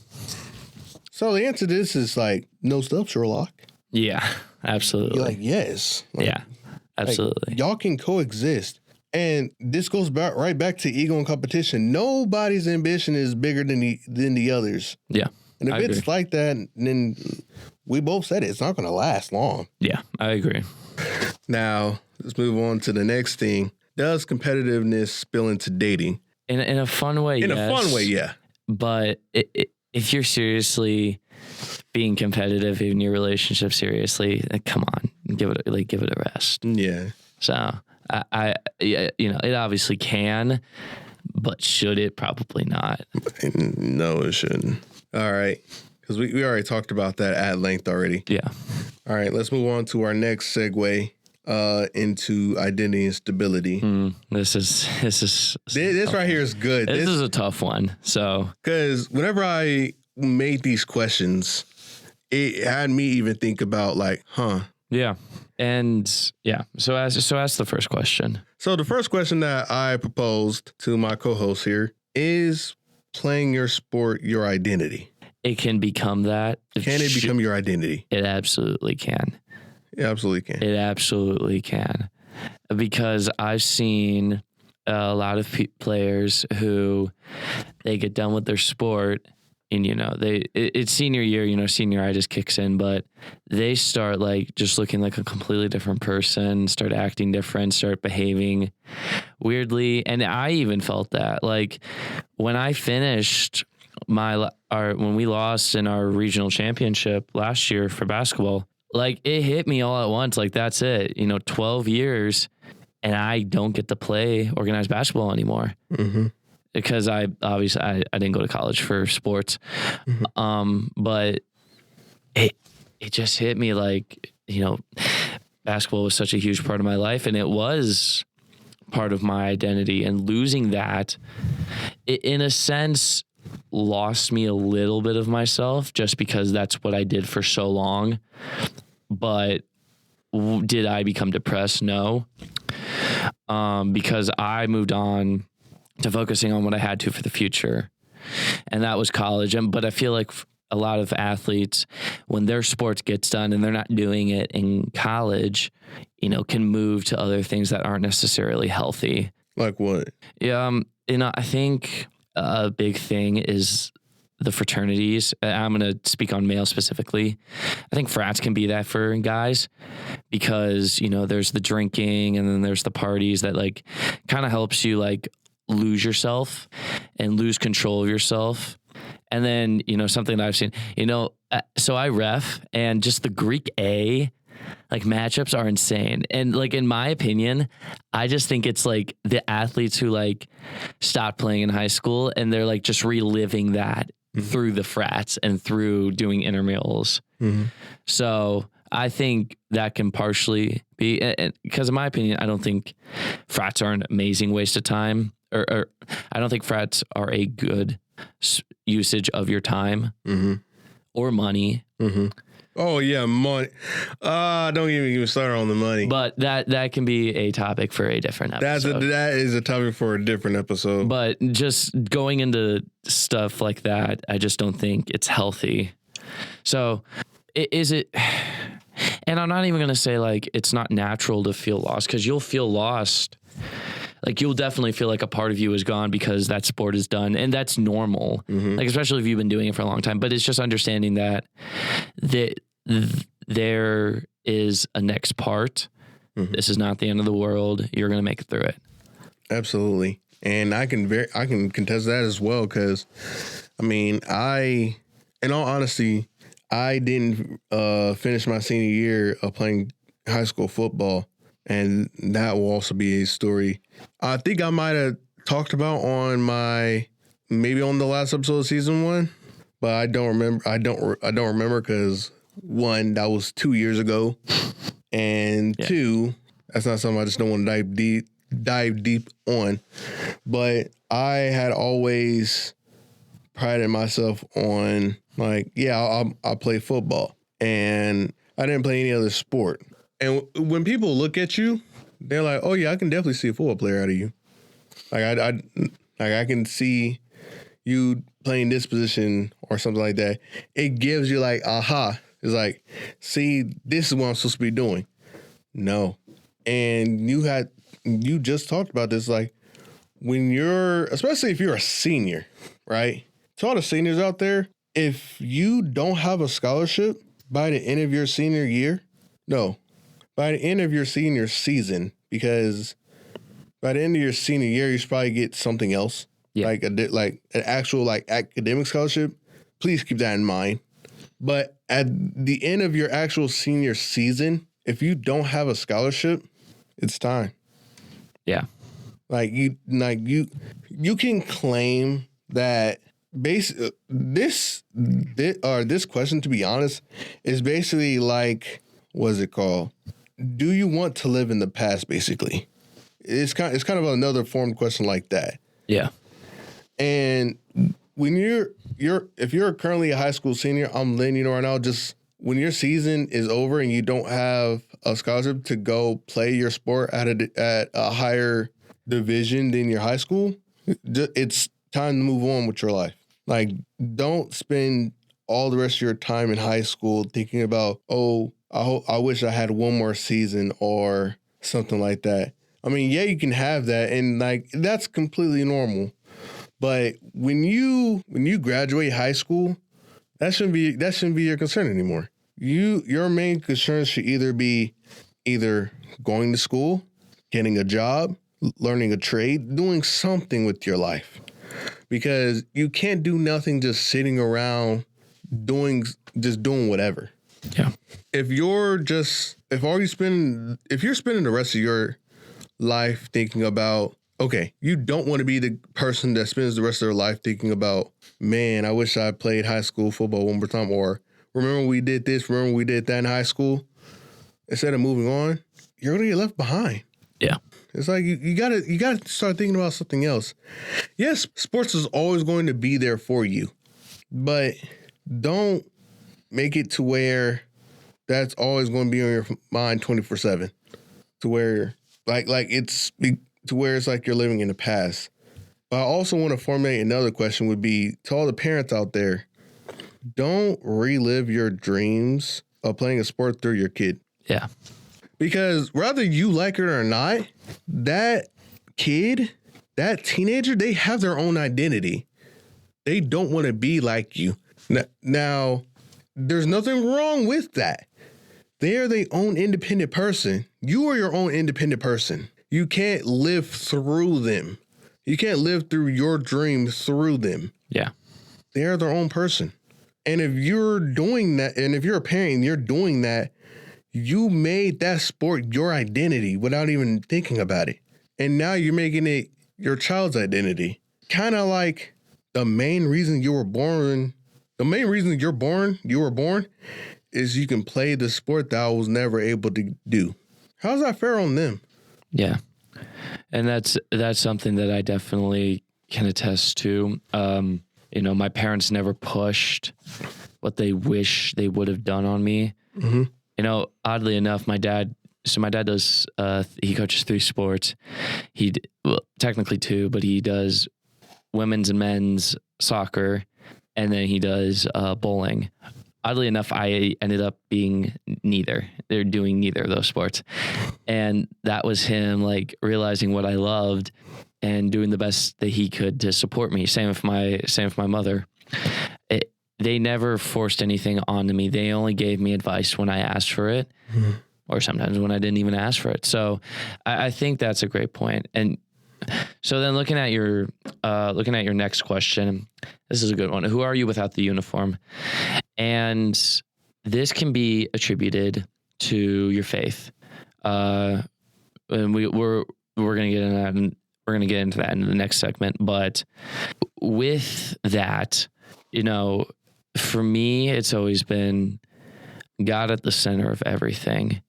So the answer to this is like, no stuff, Sherlock. Yeah, absolutely. You're like, yes. Like, yeah, absolutely. Like, y'all can coexist. And this goes right back to ego and competition. Nobody's ambition is bigger than the others. Yeah. And if it's like that, then we both said it's not going to last long. Yeah, I agree. Now, let's move on to the next thing. Does competitiveness spill into dating? In a fun way, yes. In a fun way, yeah. But if you're seriously being competitive in your relationship, seriously, come on, give it a rest. Yeah. So it obviously can, but should it? Probably not. No, it shouldn't. All right. Because we already talked about that at length already. Yeah. All right, let's move on to our next segue into identity and stability. This right here is good. This is a tough one. So, because whenever I made these questions, it had me even think about like, Yeah. And yeah, so ask the first question. So the first question that I proposed to my co-host here is playing your sport your identity. It can become that. Can it become your identity? It absolutely can. It absolutely can. It absolutely can. Because I've seen a lot of players who they get done with their sport and, it's senior year, senioritis kicks in, but they start like just looking like a completely different person, start acting different, start behaving weirdly. And I even felt that like when I finished when we lost in our regional championship last year for basketball, like it hit me all at once. Like that's it, 12 years and I don't get to play organized basketball anymore. Mm-hmm. Because I didn't go to college for sports. Mm-hmm. But it just hit me like, basketball was such a huge part of my life and it was part of my identity, and losing that in a sense lost me a little bit of myself just because that's what I did for so long. But did I become depressed? No. Because I moved on to focusing on what I had to for the future. And that was college. But I feel like a lot of athletes, when their sports gets done and they're not doing it in college, can move to other things that aren't necessarily healthy. Like what? Yeah. I think a big thing is the fraternities. I'm going to speak on male specifically. I think frats can be that for guys because, there's the drinking and then there's the parties that like kind of helps you like lose yourself and lose control of yourself. And then, something that I've seen, so I ref and just the Greek A like matchups are insane. And like, in my opinion, I just think it's like the athletes who like stopped playing in high school and they're like just reliving that through the frats and through doing intramurals. Mm-hmm. So I think that can partially be because in my opinion, I don't think frats are an amazing waste of time. Or I don't think frats are a good usage of your time or money. Mm-hmm. Oh yeah, money. Don't even get me started on the money. But that can be a topic for a different episode. That is a topic for a different episode. But just going into stuff like that, I just don't think it's healthy. So is it? And I'm not even going to say like it's not natural to feel lost because you'll feel lost. Like you'll definitely feel like a part of you is gone because that sport is done, and that's normal. Mm-hmm. Like especially if you've been doing it for a long time. But it's just understanding that there is a next part. Mm-hmm. This is not the end of the world. You're going to make it through it. Absolutely, and I can contest that as well because, in all honesty, I didn't finish my senior year of playing high school football. And that will also be a story I think I might have talked about maybe on the last episode of season 1, but I don't remember. I don't remember because 1, that was 2 years ago, and 2, that's not something I just don't want to dive deep on. But I had always prided myself on I'll play football, and I didn't play any other sport. And when people look at you, they're like, "Oh yeah, I can definitely see a football player out of you. I can see you playing this position or something like that." It gives you like, aha. It's like, see, this is what I'm supposed to be doing. No, and you just talked about this. Like especially if you're a senior, right? To all the seniors out there, if you don't have a scholarship by the end of your senior year, by the end of your senior season, because by the end of your senior year, you should probably get something else, like an actual academic scholarship. Please keep that in mind. But at the end of your actual senior season, if you don't have a scholarship, it's time. Yeah, you can claim that. This question, to be honest, is basically like, what's it called? Do you want to live in the past? Basically, it's kind of another form question like that. Yeah. And when if you're currently a high school senior, I'm letting you know right now, just when your season is over and you don't have a scholarship to go play your sport at a higher division than your high school, it's time to move on with your life. Like, don't spend all the rest of your time in high school thinking about, I wish I had one more season or something like that. I mean, yeah, you can have that, and like that's completely normal. But when you graduate high school, that shouldn't be your concern anymore. Your main concern should either be going to school, getting a job, learning a trade, doing something with your life. Because you can't do nothing just sitting around doing whatever. Yeah. If you're spending the rest of your life thinking about, okay, you don't want to be the person that spends the rest of their life thinking about, man, I wish I played high school football one more time, or remember we did this, remember we did that in high school. Instead of moving on, you're gonna get left behind. Yeah. It's like you gotta start thinking about something else. Yes, sports is always going to be there for you, but don't make it to where that's always going to be on your mind 24/7. To where it's like you're living in the past. But I also want to formulate another question would be to all the parents out there, don't relive your dreams of playing a sport through your kid. Yeah. Because whether you like it or not, that kid, that teenager, they have their own identity. They don't want to be like you. Now, there's nothing wrong with that. They are their own independent person. You are your own independent person. You can't live through them. You can't live through your dream through them. Yeah. They are their own person. And if you're doing that, and if you're a parent and you're doing that, you made that sport your identity without even thinking about it. And now you're making it your child's identity. Kind of like the main reason you were born is you can play the sport that I was never able to do. How's that fair on them? Yeah. And that's something that I definitely can attest to. My parents never pushed what they wish they would have done on me. Mm-hmm. Oddly enough, my dad does, he coaches 3 sports. Technically 2, but he does women's and men's soccer, and then he does bowling. Oddly enough, I ended up being neither. They're doing neither of those sports. And that was him like realizing what I loved and doing the best that he could to support me. Same with my mother. They never forced anything onto me. They only gave me advice when I asked for it, or sometimes when I didn't even ask for it. So I think that's a great point. And so then looking at your next question, this is a good one. Who are you without the uniform? And this can be attributed to your faith. And we're going to get into that, and we're going to get into that in the next segment. But with that, for me, it's always been God at the center of everything.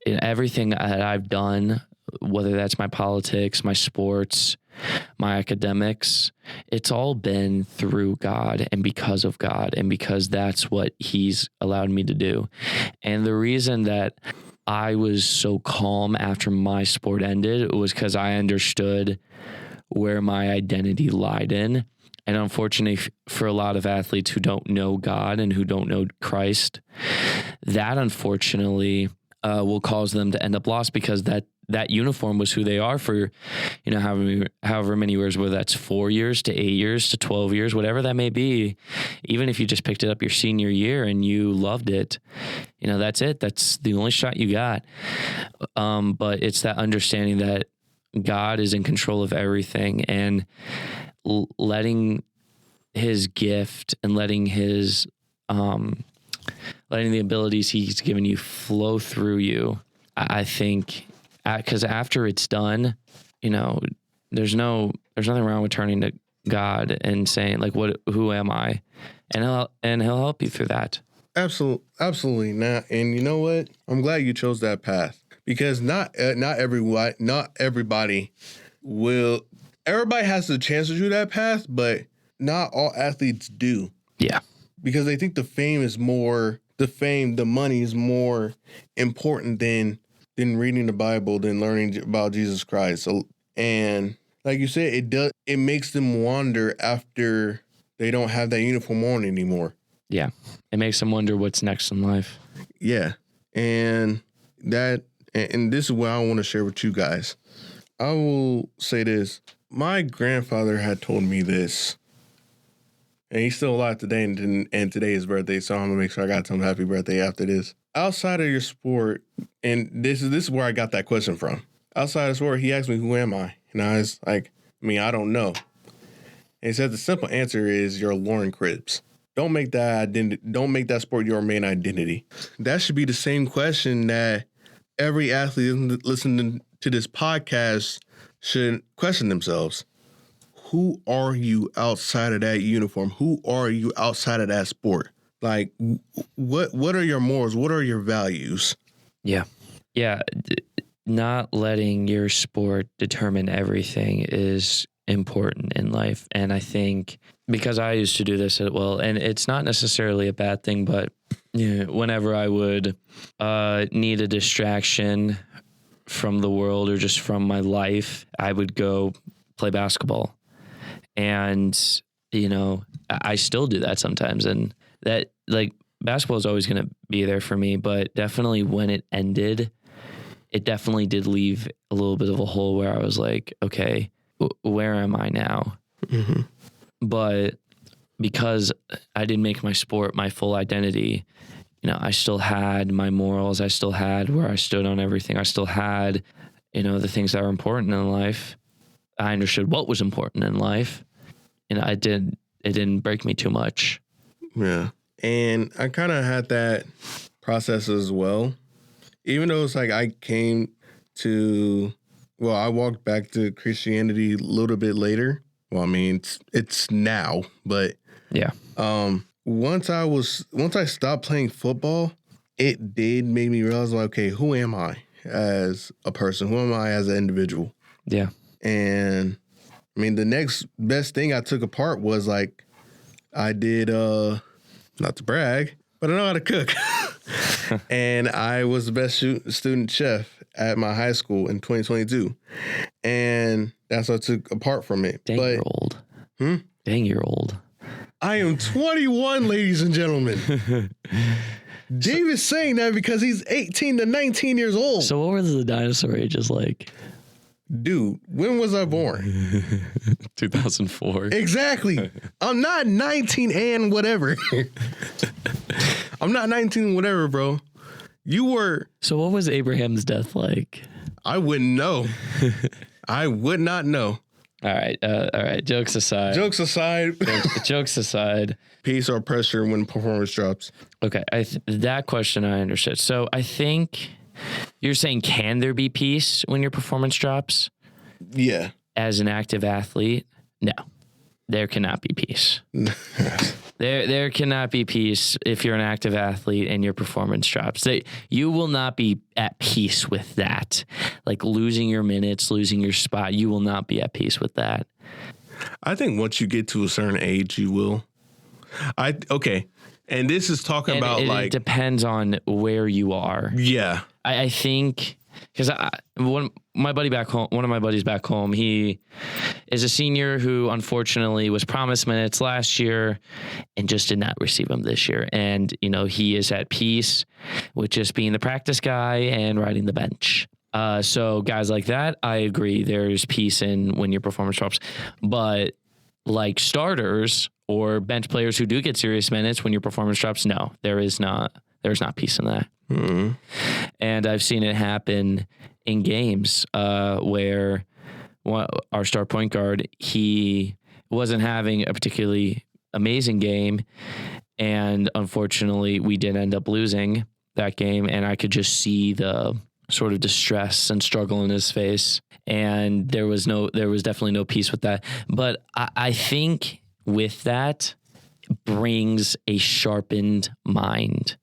In everything that I've done, whether that's my politics, my sports, my academics, it's all been through God and because of God, and because that's what He's allowed me to do. And the reason that I was so calm after my sport ended was because I understood where my identity lied in. And unfortunately, for a lot of athletes who don't know God and who don't know Christ, that unfortunately will cause them to end up lost, because that uniform was who they are for, however many years, whether that's 4 years to 8 years to 12 years, whatever that may be. Even if you just picked it up your senior year and you loved it, that's it. That's the only shot you got. But it's that understanding that God is in control of everything, and letting His gift and letting the abilities He's given you flow through you. I think, because after it's done, there's nothing wrong with turning to God and saying like, who am I? And he'll help you through that. Absolutely not. And you know what? I'm glad you chose that path, because not everybody will. Everybody has the chance to do that path, but not all athletes do. Yeah. Because they think the fame is more the fame, the money is more important than reading the Bible, than learning about Jesus Christ. So, and like you said, it makes them wonder after they don't have that uniform on anymore. Yeah. It makes them wonder what's next in life. Yeah. And this is what I want to share with you guys. I will say this. My grandfather had told me this, and he's still alive today, and today is his birthday, so I'm going to make sure I got to tell him happy birthday after this. Outside of your sport, and this is where I got that question from. Outside of sport, he asked me, who am I? And I was like, I don't know. And he said the simple answer is you're Loren Cribbs. Don't make that sport your main identity. That should be the same question that every athlete listening to this podcast should question themselves. Who are you outside of that uniform? Who are you outside of that sport? Like, what are your morals? What are your values? Yeah. Yeah. Not letting your sport determine everything is important in life. And I think because I used to do this as well, and it's not necessarily a bad thing, but whenever I would need a distraction from the world or just from my life, I would go play basketball. And, I still do that sometimes. And that, like, basketball is always going to be there for me, but definitely when it ended, it definitely did leave a little bit of a hole where I was like, okay, where am I now? Mm-hmm. But because I didn't make my sport my full identity, I still had my morals. I still had where I stood on everything. I still had, the things that were important in life. I understood what was important in life. It didn't break me too much. Yeah. And I kind of had that process as well. Even though it's like I walked back to Christianity a little bit later. Well, it's now, but yeah. Once I stopped playing football, it did make me realize, like, okay, who am I as a person? Who am I as an individual? Yeah. And the next best thing I took apart was, like, I did, not to brag, but I know how to cook. And I was the best student chef at my high school in 2022. And that's what I took apart from it. Dang, you're old. Dang, you're old. I am 21, ladies and gentlemen. David's saying that because he's 18 to 19 years old. So what were the dinosaur ages like? Dude, when was I born? 2004. Exactly. I'm not 19 and whatever. I'm not 19 whatever, bro. You were. So what was Abraham's death like? I wouldn't know. I would not know. All right. Jokes aside. Jokes aside. Peace or pressure when performance drops. Okay. That question I understood. So I think you're saying, can there be peace when your performance drops? Yeah. As an active athlete? No. There cannot be peace. There cannot be peace if you're an active athlete and your performance drops. You will not be at peace with that. Like losing your minutes, losing your spot, you will not be at peace with that. I think once you get to a certain age, you will. Okay. And this is talking about it depends on where you are. Yeah. I think because one of my buddies back home, he is a senior who unfortunately was promised minutes last year and just did not receive them this year. And, he is at peace with just being the practice guy and riding the bench. So guys like that, I agree. There's peace in when your performance drops, but like starters or bench players who do get serious minutes when your performance drops, no, there's not peace in that. Mm-hmm. And I've seen it happen in games where our star point guard, he wasn't having a particularly amazing game. And unfortunately, we did end up losing that game. And I could just see the sort of distress and struggle in his face. And there was definitely no peace with that. But I think with that brings a sharpened mind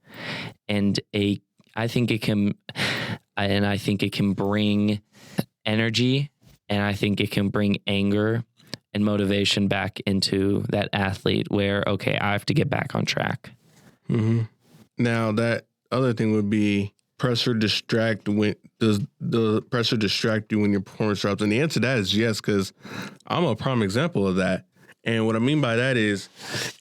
and I think it can bring energy, and I think it can bring anger and motivation back into that athlete where, okay, I have to get back on track. Mm-hmm. Now that other thing would be pressure distract when does the pressure distract you when your performance drops? And the answer to that is yes, because I'm a prime example of that. And what I mean by that is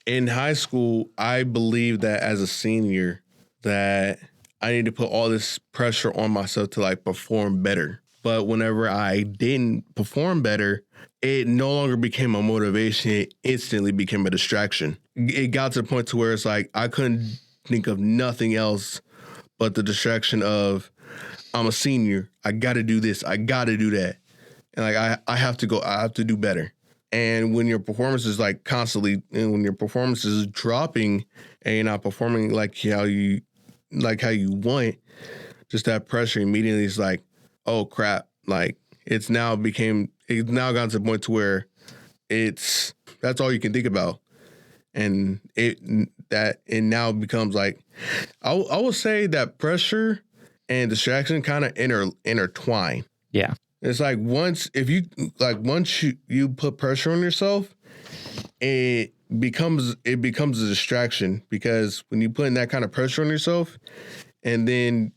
in high school, I believed that as a senior that I need to put all this pressure on myself to like perform better. But whenever I didn't perform better, it no longer became a motivation. It instantly became a distraction. It got to the point to where it's like I couldn't think of nothing else but the distraction of I'm a senior. I got to do this. I got to do that. And like I have to go. I have to do better. And when your performance is like constantly, and when your performance is dropping and you're not performing like how you want, just that pressure immediately is like, oh crap. Like it's now gotten to the point to where that's all you can think about. And it now becomes like, I will say that pressure and distraction kind of intertwine. Yeah. It's like once you put pressure on yourself, it becomes a distraction, because when you put in that kind of pressure on yourself, and then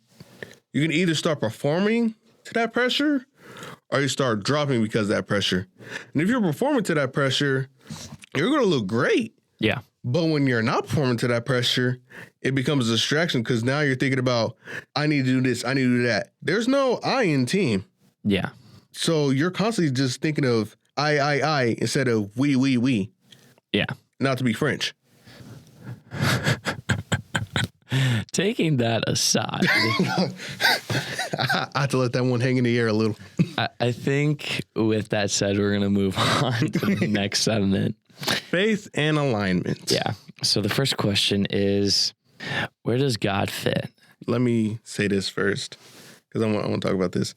you can either start performing to that pressure or you start dropping because of that pressure. And if you're performing to that pressure, you're going to look great. Yeah. But when you're not performing to that pressure, it becomes a distraction, because now you're thinking about, I need to do this, I need to do that. There's no I in team. Yeah. So you're constantly just thinking of I instead of we. Yeah. Not to be French. Taking that aside, I have to let that one hang in the air a little. I think with that said, we're going to move on to the next segment. Faith and alignment. Yeah. So the first question is, where does God fit? Let me say this first, because I want to talk about this.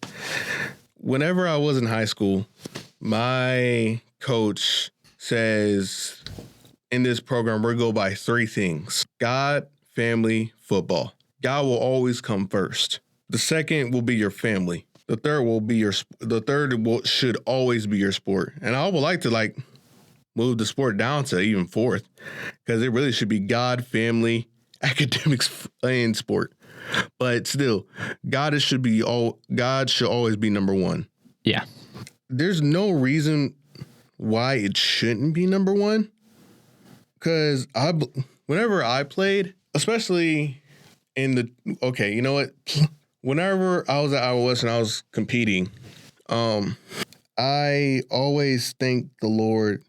Whenever I was in high school, my coach says, in this program, we go by three things: God, family, football. God will always come first. The second will be your family. The third should always be your sport. And I would like to move the sport down to even fourth, because it really should be God, family, academics, and sport. But still, God should always be number one. Yeah. There's no reason why it shouldn't be number one. Because whenever I played, especially whenever I was at Iowa West and I was competing, I always thank the Lord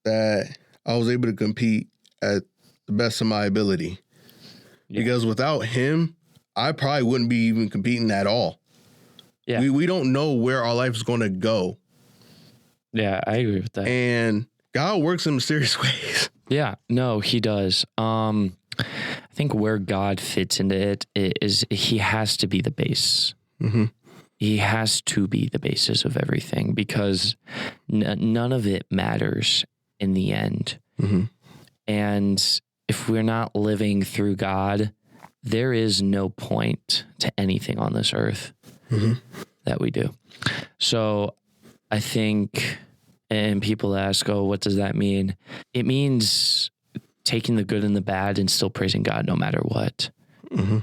that I was able to compete at the best of my ability. Yeah. Because without him, I probably wouldn't be even competing at all. Yeah. We don't know where our life is going to go. Yeah, I agree with that. And God works in mysterious ways. Yeah, no, he does. I think where God fits into it is he has to be the base. Mm-hmm. He has to be the basis of everything, because none of it matters in the end. Mm-hmm. And if we're not living through God, there is no point to anything on this earth that we do. So I think, and people ask, oh, what does that mean? It means taking the good and the bad and still praising God no matter what. Mm-hmm.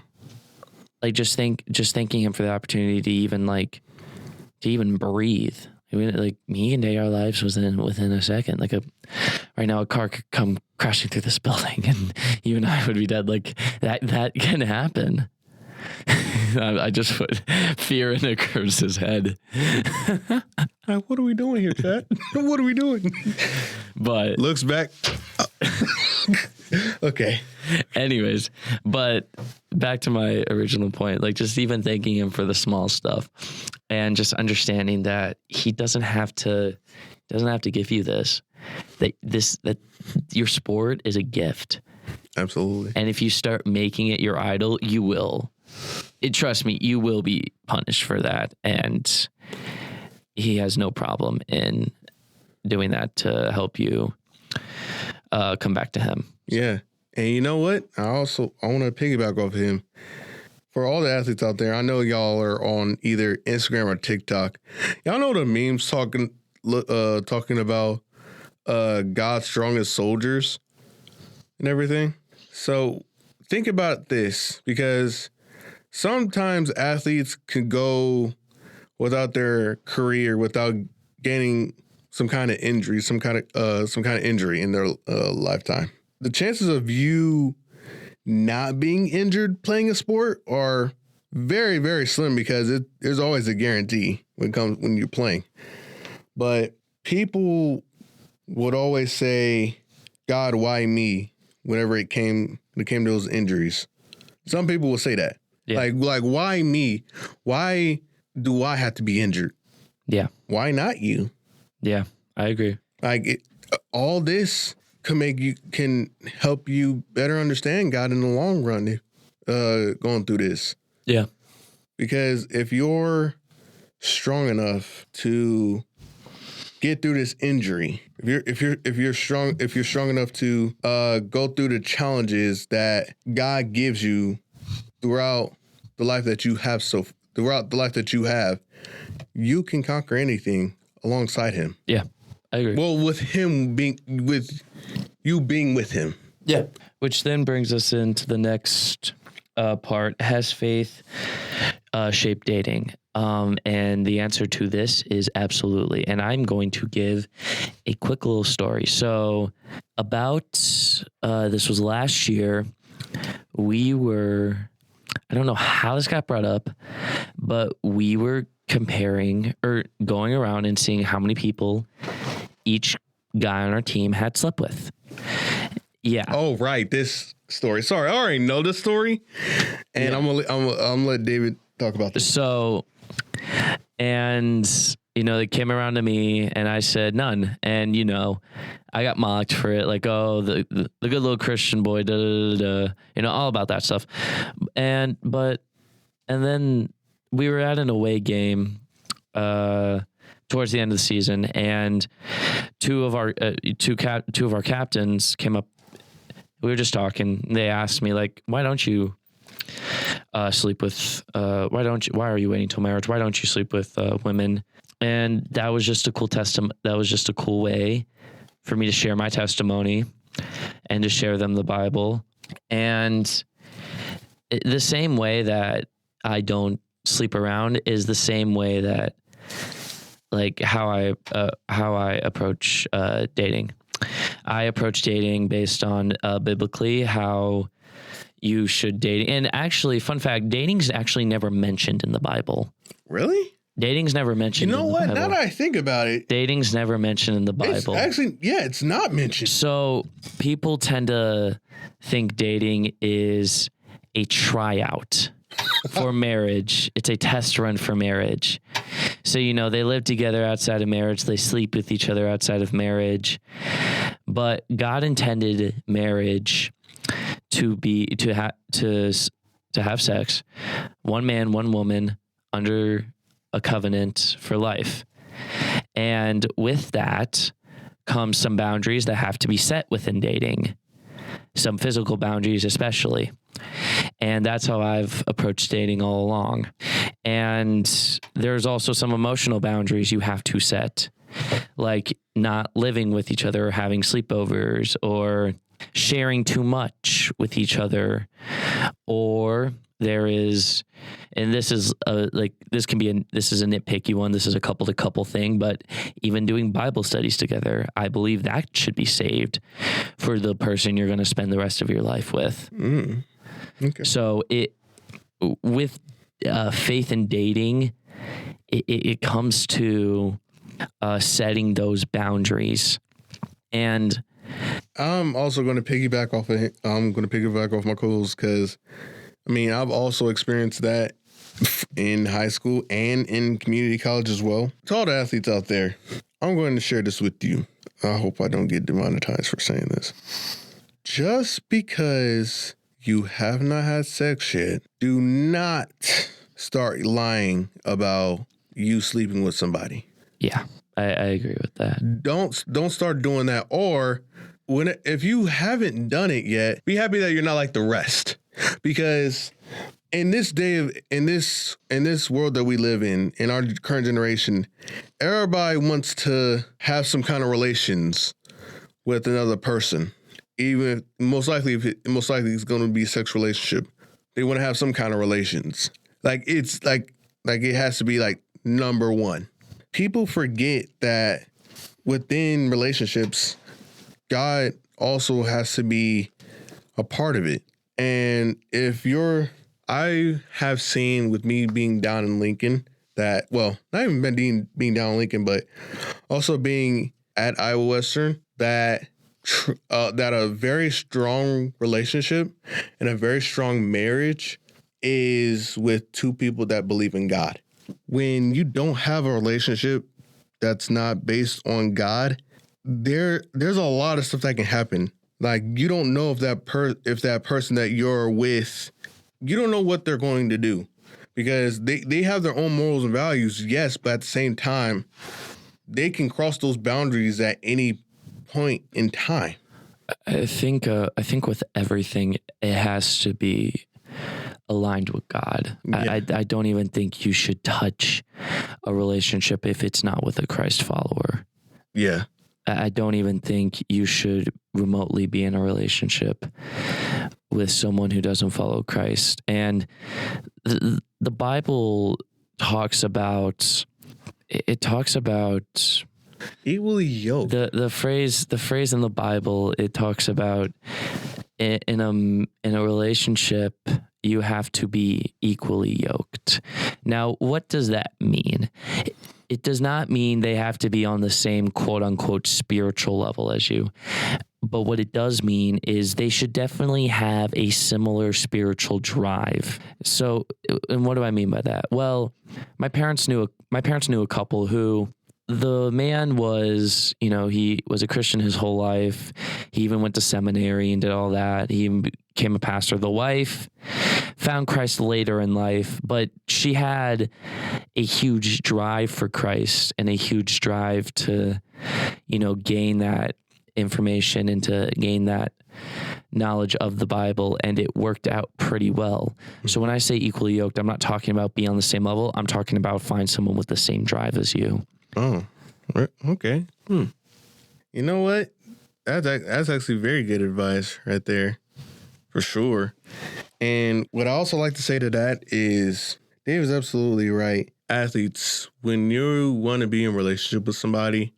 Like just thanking him for the opportunity to even breathe. I mean, like, he can take our lives within a second. Right now a car could come crashing through this building and you and I would be dead. Like that can happen. I just put fear in Curtis's head. What are we doing here, Chad? What are we doing? But looks back. Okay. Anyways, but back to my original point, just even thanking him for the small stuff and just understanding that he doesn't have to give you this, that your sport is a gift. Absolutely. And if you start making it your idol, you will. Trust me, you will be punished for that. And he has no problem in doing that to help you come back to him. Yeah. And you know what? I want to piggyback off of him. For all the athletes out there, I know y'all are on either Instagram or TikTok. Y'all know the memes talking about God's strongest soldiers and everything. So think about this, because sometimes athletes can go without their career without gaining some kind of injury, some kind of injury in their lifetime. The chances of you not being injured playing a sport are very, very slim, because there's always a guarantee when you're playing. But people would always say, "God, why me?" Whenever it came to those injuries. Some people will say that. Yeah. Like, why me? Why do I have to be injured? Yeah. Why not you? Yeah, I agree. Like, all this can help you better understand God in the long run, going through this. Yeah. Because if you're strong enough to get through this injury, if you're strong enough to go through the challenges that God gives you throughout the life that you have, you can conquer anything alongside him. Yeah, I agree. Well, with you being with him. Yeah. Which then brings us into the next part. Has faith shaped dating? And the answer to this is absolutely. And I'm going to give a quick little story. So about, this was last year, I don't know how this got brought up, but we were comparing or going around and seeing how many people each guy on our team had slept with. Yeah. Oh, right. This story. Sorry, I already know this story. And I'm gonna let David talk about this. So, and, they came around to me and I said none. And, I got mocked for it. Like, oh, the good little Christian boy, all about that stuff. And then we were at an away game, towards the end of the season, and two of our captains came up. We were just talking. They asked me, like, why don't you sleep with, why are you waiting till marriage? Why don't you sleep with women? And that was just a cool that was just a cool way for me to share my testimony and to share them the Bible. And the same way that I don't sleep around is the same way that, like, how I approach dating. I approach dating based on biblically how you should date. And actually, fun fact, dating's actually never mentioned in the Bible. Really? Dating's never mentioned. You know what? Now that I think about it, dating's never mentioned in the Bible. It's not mentioned. So people tend to think dating is a tryout for marriage. It's a test run for marriage. So, they live together outside of marriage. They sleep with each other outside of marriage. But God intended marriage to have sex, one man, one woman, under a covenant for life. And with that comes some boundaries that have to be set within dating, some physical boundaries especially. And that's how I've approached dating all along. And there's also some emotional boundaries you have to set, like not living with each other or having sleepovers or sharing too much with each other. Or there is, and this is this is a nitpicky one. This is a couple to couple thing, but even doing Bible studies together, I believe that should be saved for the person you're going to spend the rest of your life with. Mm. Okay. So with faith in dating, it comes to setting those boundaries. And I'm also going to piggyback off my co-host, because I've also experienced that in high school and in community college as well. To all the athletes out there, I'm going to share this with you. I hope I don't get demonetized for saying this. Just because you have not had sex yet, do not start lying about you sleeping with somebody. Yeah, I agree with that. Don't start doing that. Or if you haven't done it yet, be happy that you're not like the rest. Because in this world that we live in our current generation, everybody wants to have some kind of relations with another person. even most likely it's going to be a sex relationship. They want to have some kind of relations. Like it's like it has to be like number one. People forget that within relationships, God also has to be a part of it. And I have seen with me being down in Lincoln that, well, not even being down in Lincoln, but also being at Iowa Western, that a very strong relationship and a very strong marriage is with two people that believe in God. When you don't have a relationship that's not based on God, there's a lot of stuff that can happen. Like, you don't know if that person that you're with, you don't know what they're going to do, because they have their own morals and values, yes, but at the same time, they can cross those boundaries at any point in time. I think with everything, it has to be aligned with God. Yeah. I don't even think you should touch a relationship if it's not with a Christ follower. Yeah. I don't even think you should remotely be in a relationship with someone who doesn't follow Christ. And the Bible talks about equally yoked. The phrase in the Bible, it talks about in a relationship, you have to be equally yoked. Now, what does that mean? It does not mean they have to be on the same quote unquote spiritual level as you. But what it does mean is they should definitely have a similar spiritual drive. So, and what do I mean by that? Well, my parents knew a couple who, the man was, he was a Christian his whole life. He even went to seminary and did all that. He even became a pastor. The wife found Christ later in life, but she had a huge drive for Christ and a huge drive to, gain that information and to gain that knowledge of the Bible, and it worked out pretty well. So when I say equally yoked, I'm not talking about being on the same level. I'm talking about find someone with the same drive as you. Oh, okay. You know what? That's actually very good advice right there, for sure. And what I also like to say to that is, Dave is absolutely right. Athletes, when you want to be in a relationship with somebody,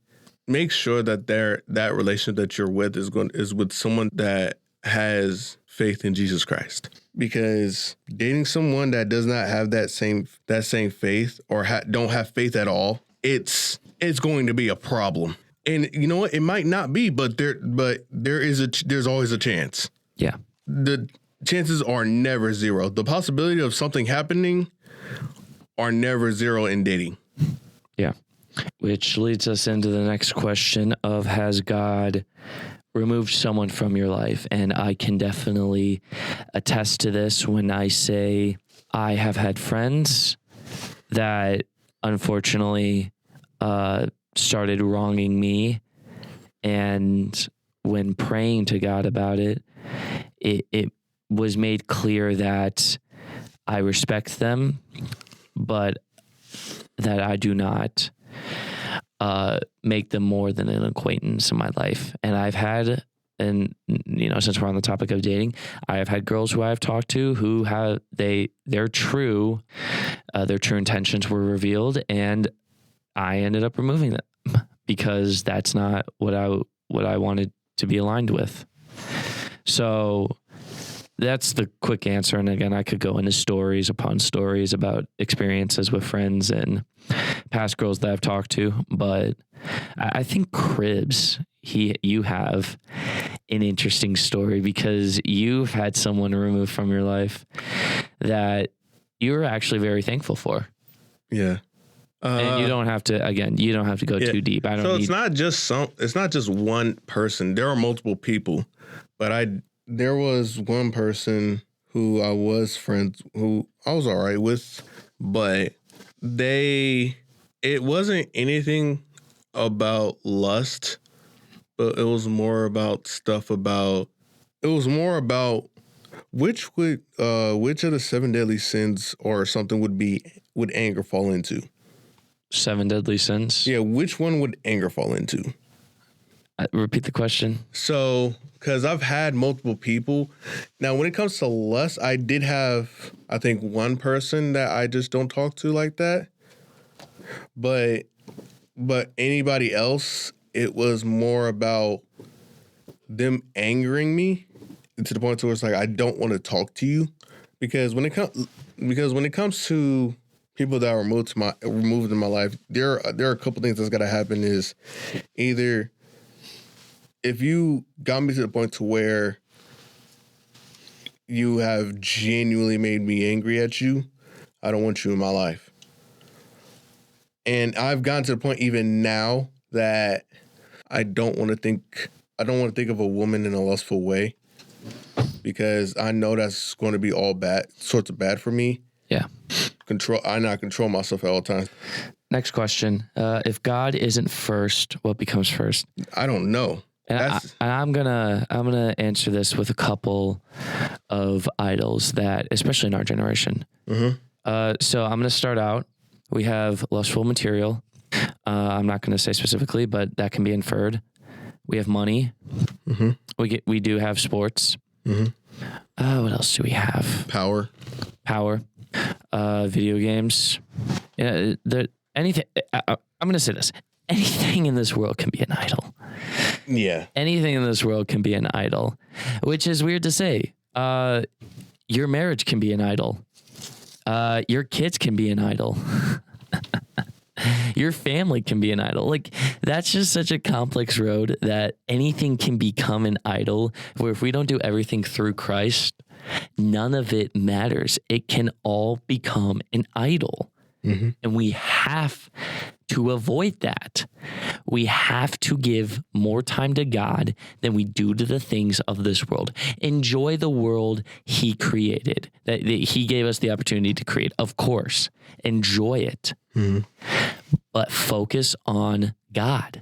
make sure that that relationship that you're with is with someone that has faith in Jesus Christ. Because dating someone that does not have that same faith, or don't have faith at all, it's going to be a problem. And you know what? It might not be, but there's always a chance. Yeah. The chances are never zero. The possibility of something happening are never zero in dating. Yeah. Which leads us into the next question of, has God removed someone from your life? And I can definitely attest to this when I say I have had friends that unfortunately started wronging me, and when praying to God about it, it was made clear that I respect them, but that I do not make them more than an acquaintance in my life. And I've had, and since we're on the topic of dating, I have had girls who I've talked to who have their true intentions were revealed, and I ended up removing them because that's not what I wanted to be aligned with. So that's the quick answer. And again, I could go into stories upon stories about experiences with friends and past girls that I've talked to. But I think Cribs, you have an interesting story, because you've had someone removed from your life that you were actually very thankful for. Yeah. And you don't have to go too deep. It's not just one person. There are multiple people, but there was one person who I was friends, who I was all right with, but it wasn't anything about lust, but it was more about which of the 7 deadly sins or something would anger fall into. 7 deadly sins? Yeah, which one would anger fall into? Repeat the question. So, because I've had multiple people. Now, when it comes to lust, I did have, I think, one person that I just don't talk to like that. But anybody else, it was more about them angering me to the point to where it's like, I don't want to talk to you. Because when it comes to people that are removed in my life, there are a couple things that's got to happen. Is either if you got me to the point to where you have genuinely made me angry at you, I don't want you in my life. And I've gotten to the point even now that I don't want to think of a woman in a lustful way, because I know that's going to be all bad, sorts of bad for me. Yeah. I not control myself at all times. Next question. If God isn't first, what becomes first? I don't know. And I'm gonna answer this with a couple of idols that, especially in our generation. Mm-hmm. So I'm gonna start out. We have lustful material. I'm not gonna say specifically, but that can be inferred. We have money. Mm-hmm. We do have sports. Mm-hmm. What else do we have? Power. Video games. Yeah, anything. I'm gonna say this. Anything in this world can be an idol. Yeah. Anything in this world can be an idol, which is weird to say. Your marriage can be an idol. Your kids can be an idol. Your family can be an idol. Like, that's just such a complex road that anything can become an idol, where if we don't do everything through Christ, none of it matters. It can all become an idol. Mm-hmm. And we have to avoid that. We have to give more time to God than we do to the things of this world. Enjoy the world he created, that he gave us the opportunity to create. Of course, enjoy it. Mm-hmm. But focus on God,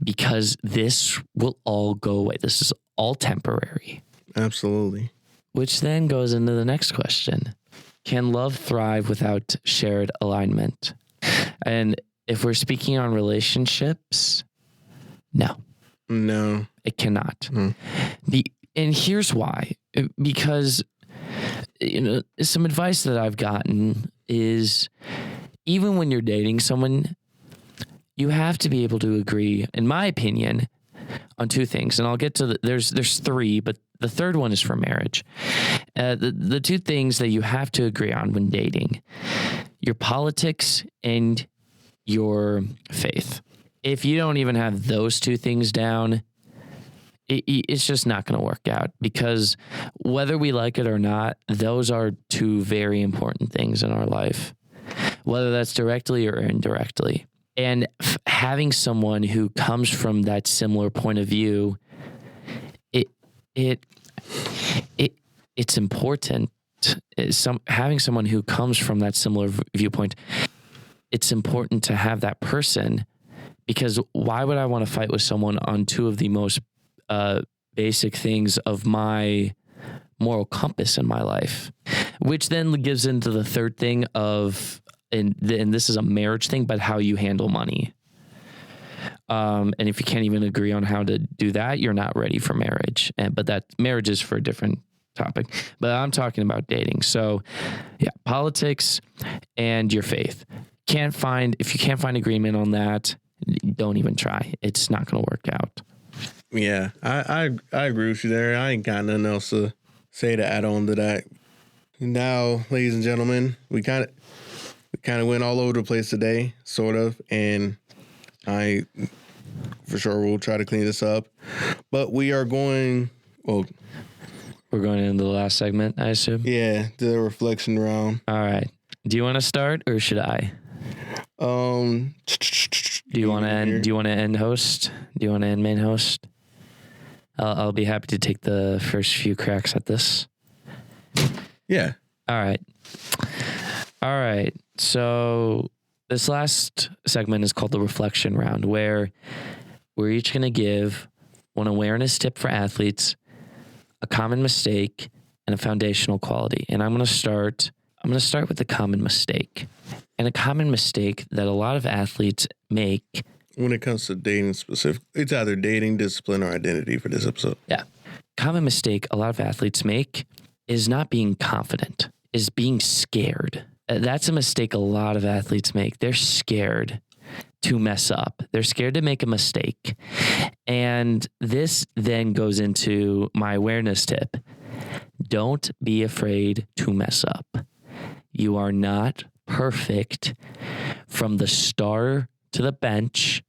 because this will all go away. This is all temporary. Absolutely. Which then goes into the next question. Can love thrive without shared alignment? And if we're speaking on relationships, no. It cannot. And here's why. Because, some advice that I've gotten is, even when you're dating someone, you have to be able to agree, in my opinion, on two things. And I'll get to there's three, but the third one is for marriage. The two things that you have to agree on when dating: your politics and your faith. If you don't even have those two things down, it's just not going to work out, because whether we like it or not, those are two very important things in our life, whether that's directly or indirectly. And having someone who comes from that similar point of view, it's important. Having someone who comes from that similar viewpoint, it's important to have that person, because why would I want to fight with someone on two of the most basic things of my moral compass in my life? Which then gives into the third thing of, and this is a marriage thing, but how you handle money. And if you can't even agree on how to do that, you're not ready for marriage. But that marriage is for a different topic. But I'm talking about dating. So yeah, politics and your faith. If you can't find agreement on that, don't even try. It's not going to work out. Yeah, I agree with you there. I ain't got nothing else to say to add on to that. Now, ladies and gentlemen, we kind of went all over the place today, sort of, and I for sure will try to clean this up. But we are going, we're going into the last segment, I assume? Yeah, the reflection round. All right. Do you want to start, or should I? Do you want to end? Do you want to end host? Do you want to end main host? I'll be happy to take the first few cracks at this. Yeah. All right. So this last segment is called the reflection round, where we're each going to give one awareness tip for athletes, a common mistake, and a foundational quality. And I'm going to start with the common mistake. And a common mistake that a lot of athletes make when it comes to dating specific, it's either dating, discipline, or identity for this episode. Yeah. Common mistake a lot of athletes make is not being confident, is being scared. That's a mistake a lot of athletes make. They're scared to mess up. They're scared to make a mistake. And this then goes into my awareness tip. Don't be afraid to mess up. You are not perfect from the star to the bench.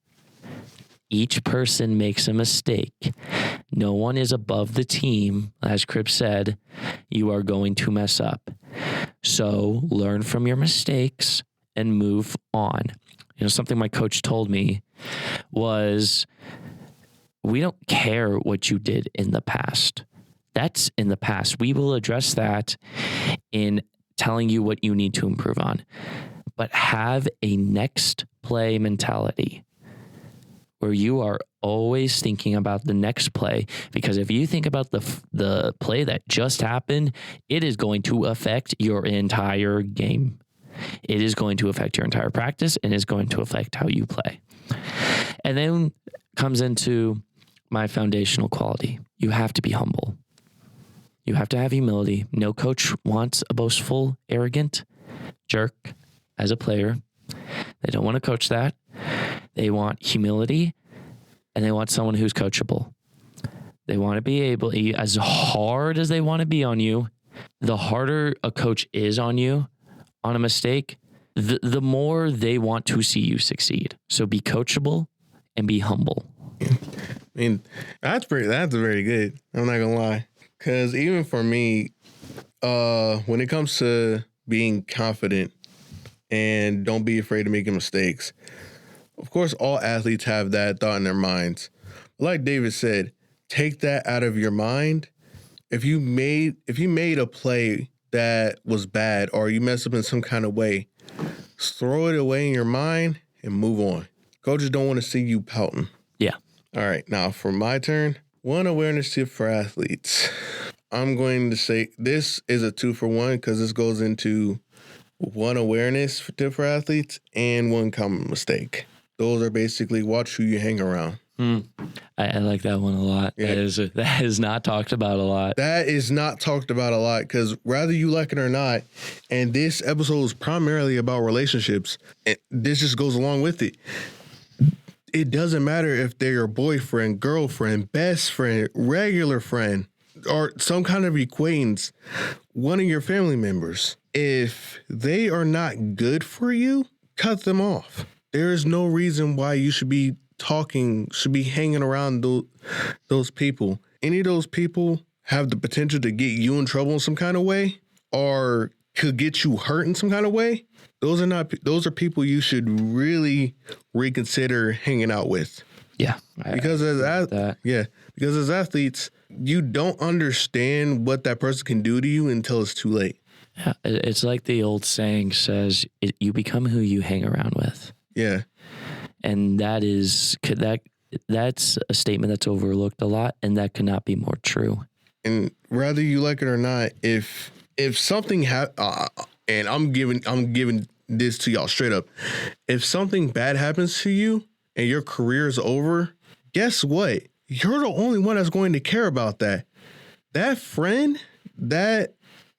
Each person makes a mistake. No one is above the team. As Crip said, you are going to mess up. So learn from your mistakes and move on. You know, something my coach told me was, we don't care what you did in the past. That's in the past. We will address that in telling you what you need to improve on. But have a next play mentality where you are always thinking about the next play, because if you think about the play that just happened, it is going to affect your entire game. It is going to affect your entire practice and is going to affect how you play. And then comes into my foundational quality. You have to be humble. You have to have humility. No coach wants a boastful, arrogant jerk as a player. They don't want to coach that. They want humility, and they want someone who's coachable. They want to be able, as hard as they want to be on you, the harder a coach is on you on a mistake, the more they want to see you succeed. So be coachable and be humble. I mean, that's very good. I'm not gonna lie, because even for me, when it comes to being confident and don't be afraid of making mistakes, of course, all athletes have that thought in their minds. Like David said, take that out of your mind. If you made a play that was bad or you messed up in some kind of way, throw it away in your mind and move on. Coaches don't want to see you pouting. Yeah. All right. Now for my turn, one awareness tip for athletes. I'm going to say this is a 2-for-1 because this goes into one awareness tip for athletes and one common mistake. Those are basically watch who you hang around. I like that one a lot. Yeah. That is not talked about a lot. That is not talked about a lot because whether you like it or not, and this episode is primarily about relationships, and this just goes along with it. It doesn't matter if they're your boyfriend, girlfriend, best friend, regular friend, or some kind of acquaintance, one of your family members. If they are not good for you, cut them off. There is no reason why you should be hanging around those people. Any of those people have the potential to get you in trouble in some kind of way or could get you hurt in some kind of way. Those are people you should really reconsider hanging out with. Yeah. Because as athletes, you don't understand what that person can do to you until it's too late. Yeah, it's like the old saying says, you become who you hang around with. Yeah. And that's a statement that's overlooked a lot, and that could not be more true. And whether you like it or not, if something and I'm giving this to y'all straight up, if something bad happens to you and your career is over, guess what? You're the only one that's going to care about that. That friend, that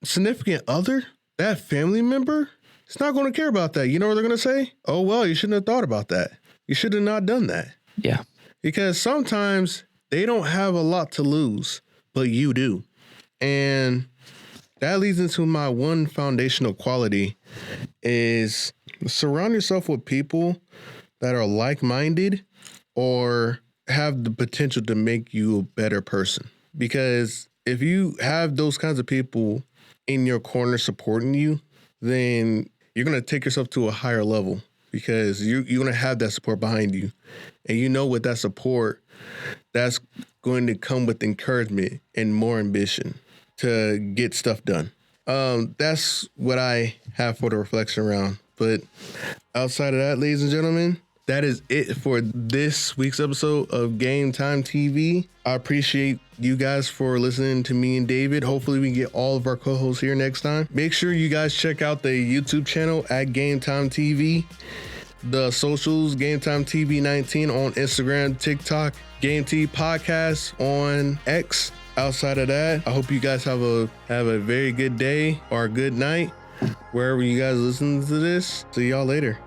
significant other, that family member, it's not going to care about that. You know what they're going to say? Oh, well, you shouldn't have thought about that. You should have not done that. Yeah. Because sometimes they don't have a lot to lose, but you do. And that leads into my one foundational quality is surround yourself with people that are like-minded or have the potential to make you a better person. Because if you have those kinds of people in your corner supporting you, then you're going to take yourself to a higher level because you're going to have that support behind you. And you know with that support, that's going to come with encouragement and more ambition to get stuff done. That's what I have for the reflection round. But outside of that, ladies and gentlemen, that is it for this week's episode of Game Time TV. I appreciate you guys for listening to me and David. Hopefully we can get all of our co-hosts here next time. Make sure you guys check out the YouTube channel at Game Time TV the socials, GameTimeTV19 on Instagram, TikTok, GameT Podcast on X. Outside of that, I hope you guys have a very good day or a good night wherever you guys listen to this. See y'all later.